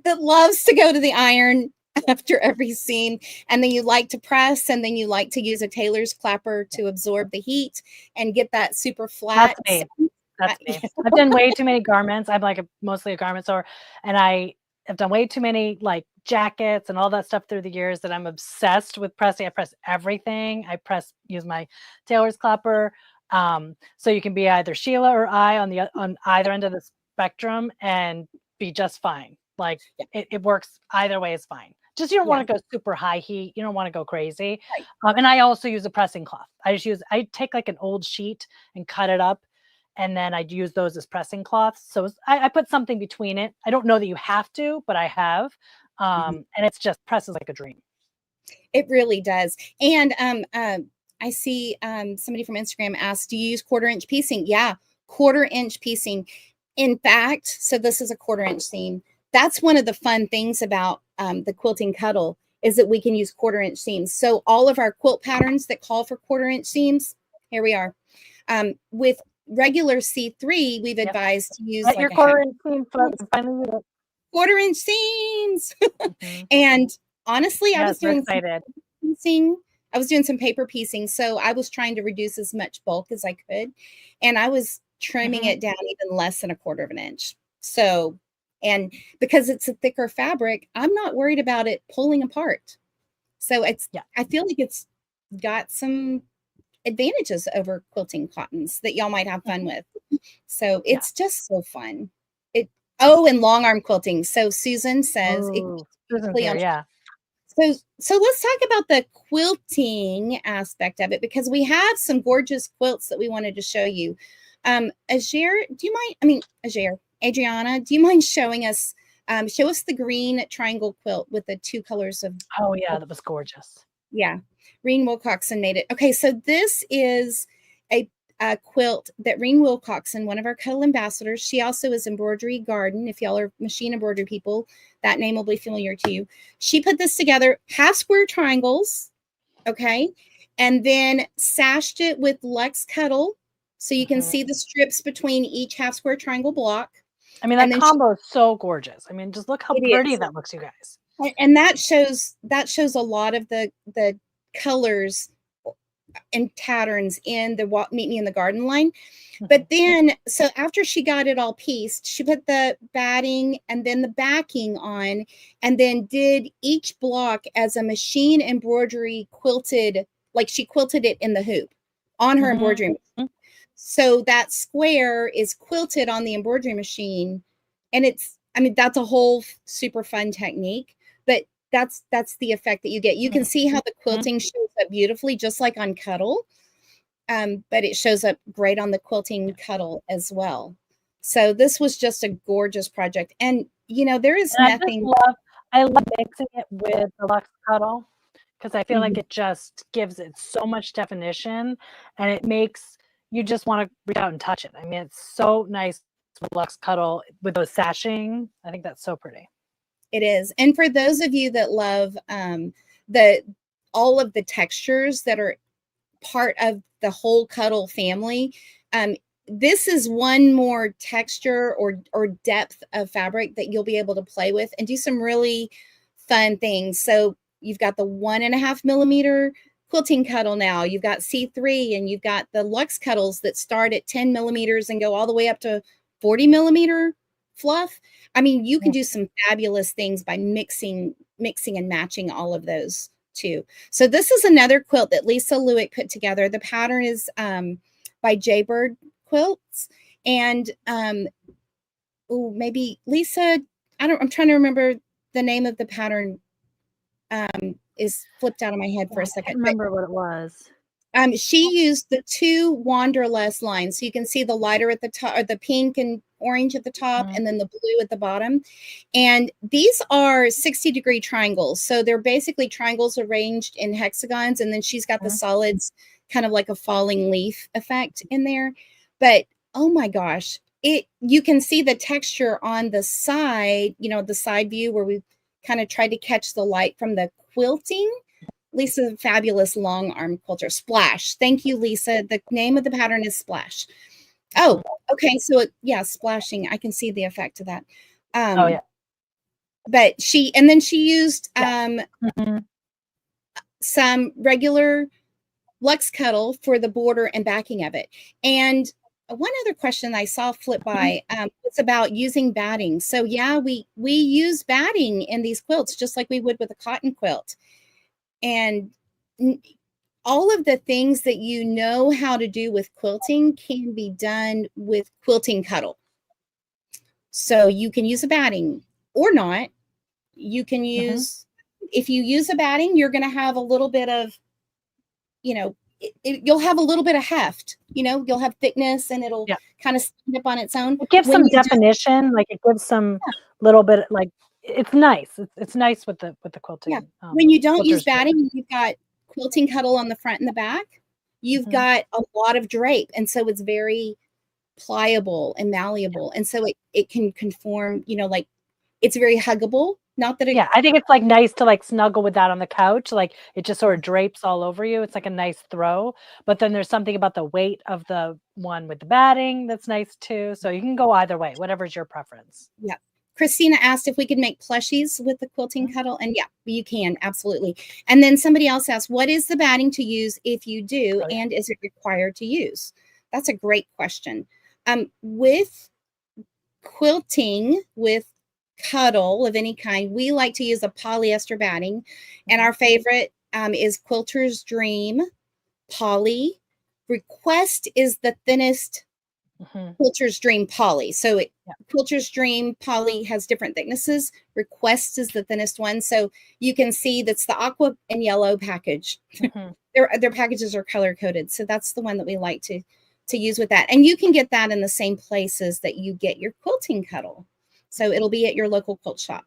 B: that loves to go to the iron after every seam, and then you like to press, and then you like to use a tailor's clapper to absorb the heat and get that super flat.
A: That's me. That's me. I've done way too many garments. I'm like mostly a garment sewer, and I have done way too many like jackets and all that stuff through the years that I'm obsessed with pressing. I press everything. Use my tailor's clapper. So you can be either Sheila or I on either end of the spectrum and be just fine. Like it works either way is fine. Just you don't want to go super high heat. You don't want to go crazy.
B: Right.
A: And I also use a pressing cloth. I take like an old sheet and cut it up, and then I'd use those as pressing cloths. So I put something between it. I don't know that you have to, but I have. And it's just presses like a dream.
B: It really does. And I see somebody from Instagram asked, do you use 1/4 inch piecing? Yeah, 1/4 inch piecing. In fact, so this is a 1/4 inch seam. That's one of the fun things about the Quilting Cuddle is that we can use 1/4 inch seams. So all of our quilt patterns that call for 1/4 inch seams, here we are. With regular C3, we've advised to use like
A: your 1/4 inch seam. Finally,
B: 1/4 inch seams. And honestly, I was doing
A: excited.
B: piecing. I was doing some paper piecing, so I was trying to reduce as much bulk as I could, and I was trimming it down even less than 1/4 inch. So, and because it's a thicker fabric, I'm not worried about it pulling apart. So I feel like it's got some advantages over quilting cottons that y'all might have fun with. So it's just so fun. And long arm quilting. So Susan says,
A: Susan's here, yeah.
B: So let's talk about the quilting aspect of it, because we have some gorgeous quilts that we wanted to show you. Ajaire, Adriana, do you mind showing us, show us the green triangle quilt with the 2 colors of.
A: Oh yeah, that was gorgeous.
B: Yeah. Reen Wilcoxon made it. Okay, so this is a quilt that Reen Wilcoxon, one of our Cuddle ambassadors, she also is Embroidery Garden. If y'all are machine embroidery people, that name will be familiar to you. She put this together, half square triangles, okay, and then sashed it with Luxe Cuddle, so you can see the strips between each half square triangle block.
A: I mean, that combo is so gorgeous. I mean, just look how pretty that looks, you guys.
B: And that shows a lot of the colors and patterns in the Meet Me in the Garden line. But then, so after she got it all pieced, she put the batting and then the backing on, and then did each block as a machine embroidery quilted, like she quilted it in the hoop on her embroidery machine. So that square is quilted on the embroidery machine. And that's a whole super fun technique, but that's the effect that you get. You can see how the quilting shows up beautifully, just like on Cuddle, but it shows up great on the Quilting Cuddle as well. So this was just a gorgeous project, and there is nothing.
A: I love mixing it with the Luxe Cuddle, because I feel like it just gives it so much definition, and it makes you just want to reach out and touch it. I mean, it's so nice with Luxe Cuddle with those sashing. I think that's so pretty.
B: It is. And for those of you that love all of the textures that are part of the whole Cuddle family, this is one more texture or depth of fabric that you'll be able to play with and do some really fun things. So you've got the 1.5 millimeter Quilting Cuddle now. You've got C3, and you've got the Luxe Cuddles that start at 10 millimeters and go all the way up to 40 millimeter fluff. I mean, you can do some fabulous things by mixing and matching all of those too. So this is another quilt that Lisa Lewick put together. The pattern is by Jaybird Quilts, and maybe Lisa, I'm trying to remember the name of the pattern. Is flipped out of my head for a second.
A: I can't remember what it was.
B: She used the 2 Wanderlust lines, so you can see the lighter at the top, or the pink and orange at the top
A: Mhm.
B: and then the blue at the bottom. And these are 60-degree triangles. So they're basically triangles arranged in hexagons. And then she's got the
A: Mhm.
B: solids, kind of like a falling leaf effect in there. But oh my gosh, you can see the texture on the side, the side view where we kind of tried to catch the light from the quilting. Lisa's fabulous long arm quilter. Splash. Thank you, Lisa. The name of the pattern is Splash. Oh, okay. So splashing. I can see the effect of that.
A: Oh yeah.
B: But then she used
A: Yeah. Mhm.
B: some regular Lux Cuddle for the border and backing of it. And one other question I saw flip by was about using batting. So yeah, we use batting in these quilts just like we would with a cotton quilt. And all of the things that you know how to do with quilting can be done with Quilting Cuddle. So you can use a batting or not. You can use, if you use a batting, you're going to have a little bit of, you'll have a little bit of heft, you'll have thickness and it'll
A: Yeah.
B: kind of stand up on its own.
A: It gives
B: When
A: some
B: you do,
A: definition, like it gives some little bit like it's nice. It's nice with the
B: yeah,
A: quilting.
B: when you don't use
A: Quilters do.
B: batting, you've got Quilting Cuddle on the front and the back. You've
A: Mhm.
B: got a lot of drape, and so it's very pliable and malleable, and so it can conform, like it's very huggable. Not that it,
A: Yeah, I think it's like nice to like snuggle with that on the couch. Like it just sort of drapes all over you. It's like a nice throw. But then there's something about the weight of the one with the batting that's nice too. So you can go either way, whatever's your preference.
B: yeah. Christina asked if we could make plushies with the Quilting
A: Mhm.
B: Cuddle, and yeah, you can absolutely. And then somebody else asked, what is the batting to use if you do,
A: Oh yeah.
B: and is it required to use? That's a great question. With quilting with cuddle of any kind, we like to use a polyester batting, and
A: Mhm.
B: our favorite is Quilter's Dream Poly. Request is the thinnest
A: Mhm.
B: Quilter's Dream Poly. So
A: Yeah.
B: Quilter's Dream Poly has different thicknesses. Request is the thinnest one. So you can see that's the aqua and yellow package.
A: Mhm.
B: Their packages are color coded. So that's the one that we like to use with that. And you can get that in the same places that you get your Quilting Cuddle. So it'll be at your local quilt shop.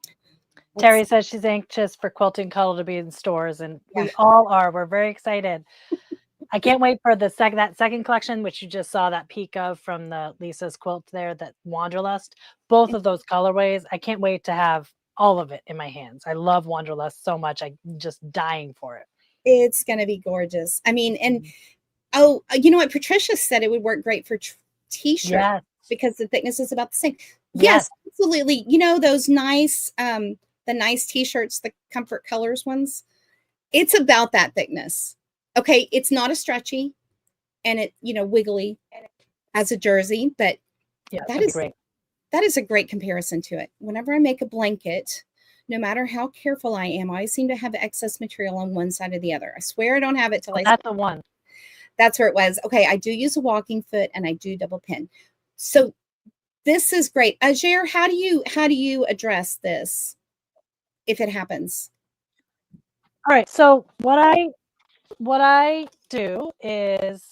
B: That's,
A: Terry says she's anxious for Quilting Cuddle to be in stores, and
B: yeah.
A: we all are. We're very excited. I can't wait for that second collection, which you just saw that peek of from the Lisa's quilt there, that Wanderlust. Both of those colorways, I can't wait to have all of it in my hands. I love Wanderlust so much. I'm just dying for it.
B: It's going to be gorgeous. I mean, and
A: Mhm.
B: oh, you know what? Patricia said it would work great for t-shirt
A: Yes.
B: because the thickness is about the same.
A: Yes.
B: Yes, absolutely. Those nice, the nice t-shirts, the Comfort Colors ones. It's about that thickness. Okay, it's not a stretchy and it, wiggly as a jersey, but
A: Yeah, it's
B: that
A: gonna be
B: is
A: great.
B: that is a great comparison to it. Whenever I make a blanket, no matter how careful I am, I always seem to have excess material on one side or the other. I swear I don't have it till
A: Oh,
B: I.
A: that's the one.
B: That's where it was. Okay, I do use a walking foot and I do double pin. So this is great. Ajaire, how do you address this if it happens?
A: All right. So what I do is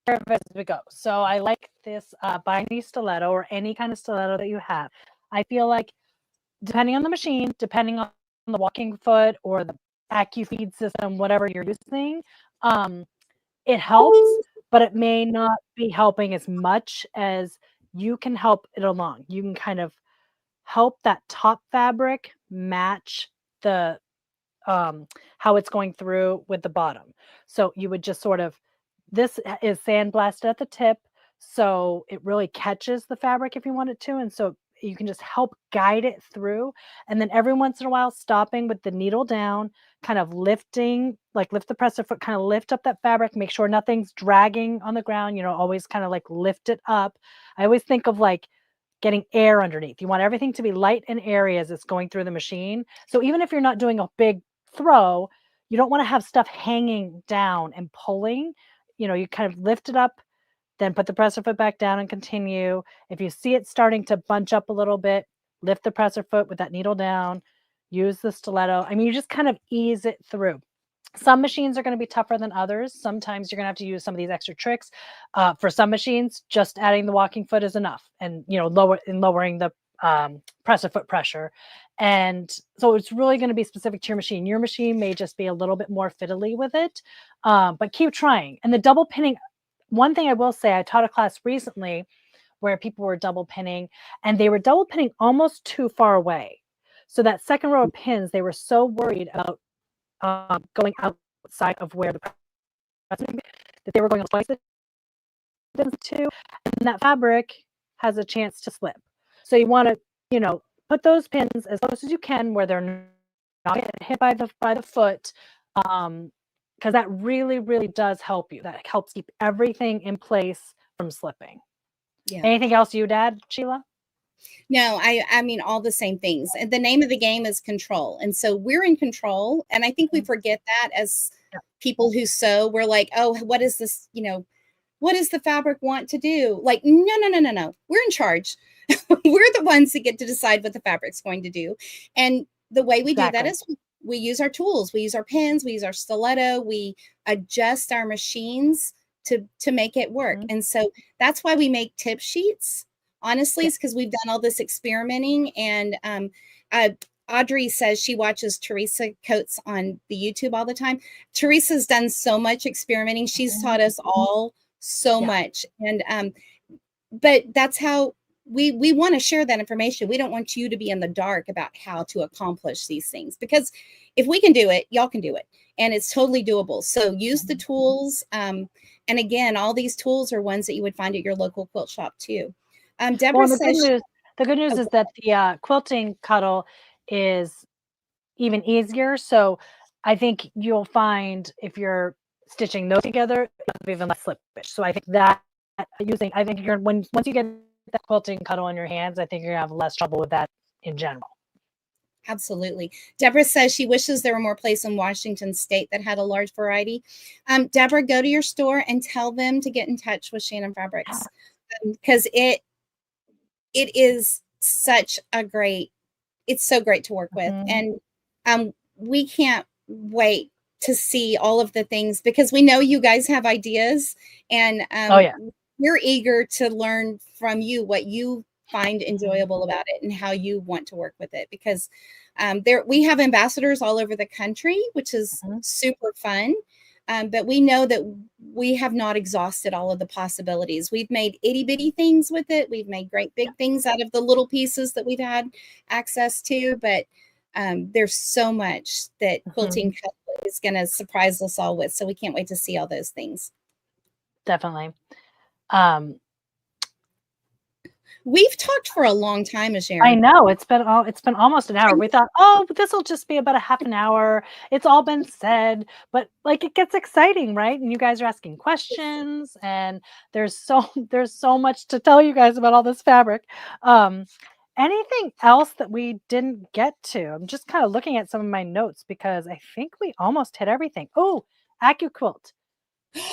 A: as we go. So I like this bindy stiletto or any kind of stiletto that you have. I feel like depending on the machine, depending on the walking foot or the AccuFeed system, whatever you're using, um, it helps, but it may not be helping as much as you can help it along. You can kind of help that top fabric match the how it's going through with the bottom. So you would just sort of this is sandblasted at the tip, so it really catches the fabric if you want it to, and so you can just help guide it through, and then every once in a while stopping with the needle down, kind of lifting, like lift the presser foot, kind of lift up that fabric, make sure nothing's dragging on the ground, always kind of like lift it up. I always think of like getting air underneath. You want everything to be light and airy as it's going through the machine. So even if you're not doing a big throw, you don't want to have stuff hanging down and pulling. You kind of lift it up, then put the presser foot back down and continue. If you see it starting to bunch up a little bit, lift the presser foot with that needle down, use the stiletto. I mean, you just kind of ease it through. Some machines are going to be tougher than others. Sometimes you're going to have to use some of these extra tricks. For some machines, just adding the walking foot is enough, and lowering the press of foot pressure. And so it's really going to be specific to your machine. Your machine may just be a little bit more fiddly with it, but keep trying. And the double pinning, one thing I will say, I taught a class recently where people were double pinning, and they were double pinning almost too far away. So that second row of pins, they were so worried about going outside of where the press that they were going twice the distance to, and that fabric has a chance to slip. So you want to, put those pins as close as you can where they're not getting hit by the foot, because that really, really does help you. That helps keep everything in place from slipping.
B: Yeah.
A: Anything else you'd add, Sheila?
B: No, I mean all the same things. And the name of the game is control. And so we're in control. And I think we forget that as people who sew. We're like, oh, what is this? What does the fabric want to do? Like, no. We're in charge. We're the ones that get to decide what the fabric's going to do. And the way we do that is we use our tools. We use our pins. We use our stiletto. We adjust our machines to make it work. And so that's why we make tip sheets. Honestly, it's because we've done all this experimenting. And Audrey says she watches Teresa Coates on the YouTube all the time. Teresa's done so much experimenting. She's taught us all so much. And but that's how we want to share that information. We don't want you to be in the dark about how to accomplish these things, because if we can do it, y'all can do it. And it's totally doable. So use the tools. And again, all these tools are ones that you would find at your local quilt shop too. Deborah says
A: the good news is that the Quilting Cuddle is even easier. So I think you'll find if you're stitching those together, even less slippage. So I think that you're once you get that Quilting Cuddle in your hands, I think you're gonna have less trouble with that in general.
B: Absolutely. Deborah says she wishes there were more places in Washington State that had a large variety. Deborah, go to your store and tell them to get in touch with Shannon Fabrics, because it is such a great, it's so great to work with. And we can't wait to see all of the things, because we know you guys have ideas, and we're eager to learn from you what you find enjoyable about it and how you want to work with it, because we have ambassadors all over the country, which is super fun. But we know that we have not exhausted all of the possibilities. We've made itty bitty things with it. We've made great big things out of the little pieces that we've had access to. But there's so much that Quilting Cuddle is going to surprise us all with. So we can't wait to see all those things.
A: Definitely.
B: We've talked for a long time, Ajaire.
A: I know, it's been almost an hour. We thought, this will just be about a half an hour. It's all been said, but like it gets exciting, right? And you guys are asking questions, and there's so much to tell you guys about all this fabric. Anything else that we didn't get to? I'm just kind of looking at some of my notes because I think we almost hit everything. Oh, AccuQuilt.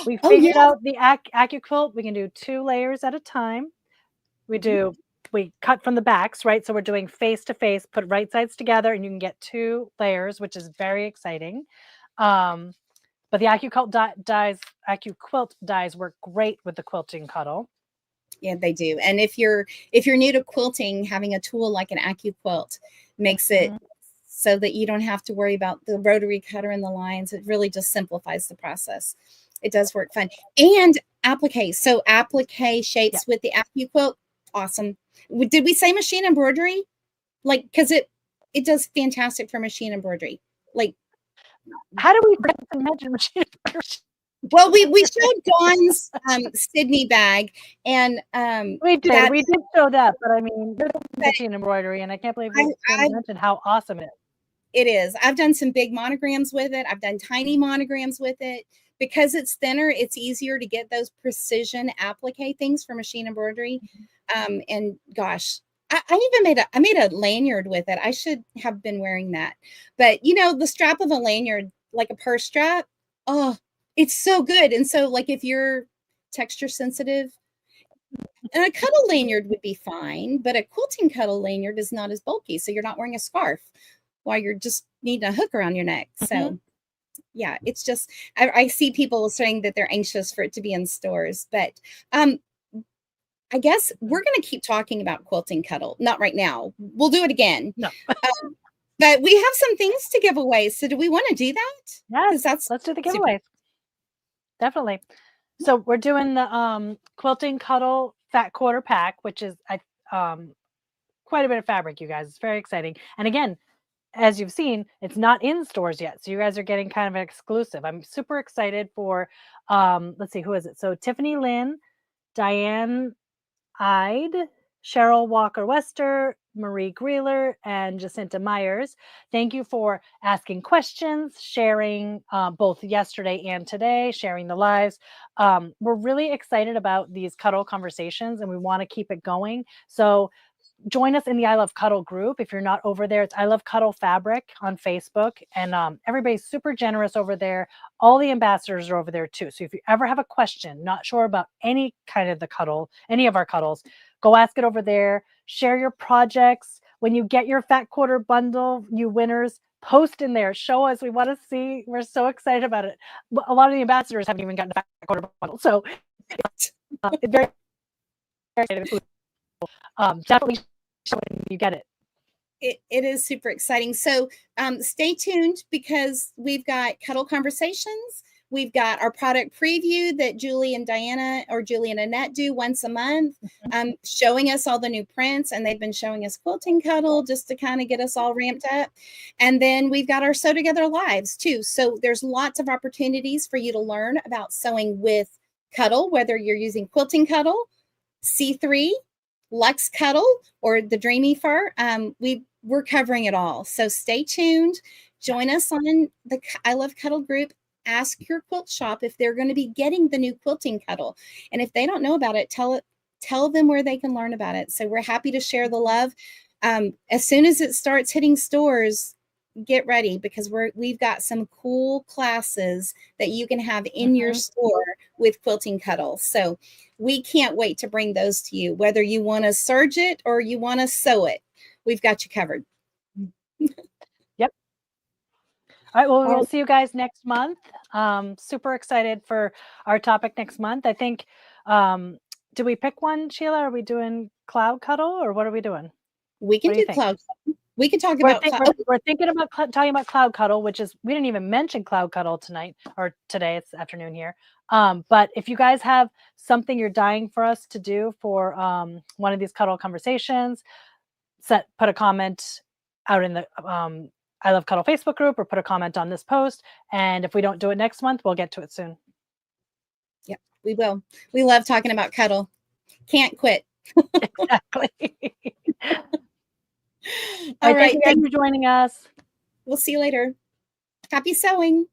A: We figured out the AccuQuilt. We can do 2 layers at a time. We cut from the backs, right? So we're doing face to face, put right sides together, and you can get 2 layers, which is very exciting. But the AccuQuilt dies work great with the Quilting Cuddle.
B: Yeah, they do. And if you're new to quilting, having a tool like an AccuQuilt makes it so that you don't have to worry about the rotary cutter and the lines. It really just simplifies the process. It does work fun. And applique. So applique shapes with the AccuQuilt. Awesome. Did we say machine embroidery? Like, because it does fantastic for machine embroidery. Like,
A: how do we mention machine embroidery?
B: Well, we showed Dawn's Sydney bag, and
A: we did show that, but I mean, machine embroidery, and I can't believe we mentioned how awesome it is.
B: It is. I've done some big monograms with it. I've done tiny monograms with it. Because it's thinner, it's easier to get those precision applique things for machine embroidery. And gosh, I even made a lanyard with it. I should have been wearing that. But the strap of a lanyard, like a purse strap, it's so good. And so like if you're texture sensitive, and a cuddle lanyard would be fine, but a Quilting Cuddle lanyard is not as bulky. So you're not wearing a scarf while you're just needing a hook around your neck. So yeah, it's just, I see people saying that they're anxious for it to be in stores, but I guess we're going to keep talking about Quilting Cuddle. Not right now. We'll do it again.
A: No.
B: But we have some things to give away. So do we want to do that?
A: Yes,
B: That's
A: let's do the
B: super.
A: giveaways. Definitely. So we're doing the Quilting Cuddle Fat Quarter Pack, which is quite a bit of fabric, you guys. It's very exciting. And again, as you've seen, it's not in stores yet. So you guys are getting kind of an exclusive. I'm super excited for let's see, who is it? So Tiffany Lynn, Diane Ide, Cheryl Walker Wester, Marie Greeler, and Jacinta Myers. Thank you for asking questions, sharing both yesterday and today, sharing the lives. We're really excited about these cuddle conversations and we want to keep it going. So join us in the I Love Cuddle group. If you're not over there, it's I Love Cuddle Fabric on Facebook. And everybody's super generous over there. All the ambassadors are over there too. So if you ever have a question, not sure about any kind of the cuddle, any of our cuddles, go ask it over there. Share your projects. When you get your Fat Quarter bundle, you winners, post in there. Show us. We want to see. We're so excited about it. A lot of the ambassadors haven't even gotten a Fat Quarter bundle. So it's very, very excited. Definitely show it when you get it.
B: It is super exciting. So stay tuned because we've got Cuddle Conversations. We've got our product preview that Julie and Diana or Julie and Annette do once a month, showing us all the new prints. And they've been showing us Quilting Cuddle just to kind of get us all ramped up. And then we've got our Sew Together lives too. So there's lots of opportunities for you to learn about sewing with Cuddle, whether you're using Quilting Cuddle, C3, Luxe Cuddle, or the Dreamy Fur. We're covering it all. So stay tuned. Join us on the I Love Cuddle group. Ask your quilt shop if they're going to be getting the new Quilting Cuddle. And if they don't know about it, tell them where they can learn about it. So we're happy to share the love. As soon as it starts hitting stores, get ready because we've got some cool classes that you can have in your store with Quilting Cuddle. So we can't wait to bring those to you, whether you want to serge it or you want to sew it. We've got you covered.
A: Yep. All right. Well, we'll see you guys next month. Super excited for our topic next month. I think, do we pick one, Sheila? Are we doing Cloud Cuddle or what are we doing?
B: We can do Cloud Cuddle. We can talk about
A: we're thinking about talking about Cloud Cuddle, which is, we didn't even mention Cloud Cuddle tonight or today. It's afternoon here. But if you guys have something you're dying for us to do for one of these cuddle conversations, put a comment out in the I Love Cuddle Facebook group or put a comment on this post. And if we don't do it next month, we'll get to it soon.
B: Yep, we will. We love talking about cuddle. Can't quit.
A: Exactly.
B: All right.
A: Thank you guys for joining us.
B: We'll see you later. Happy sewing.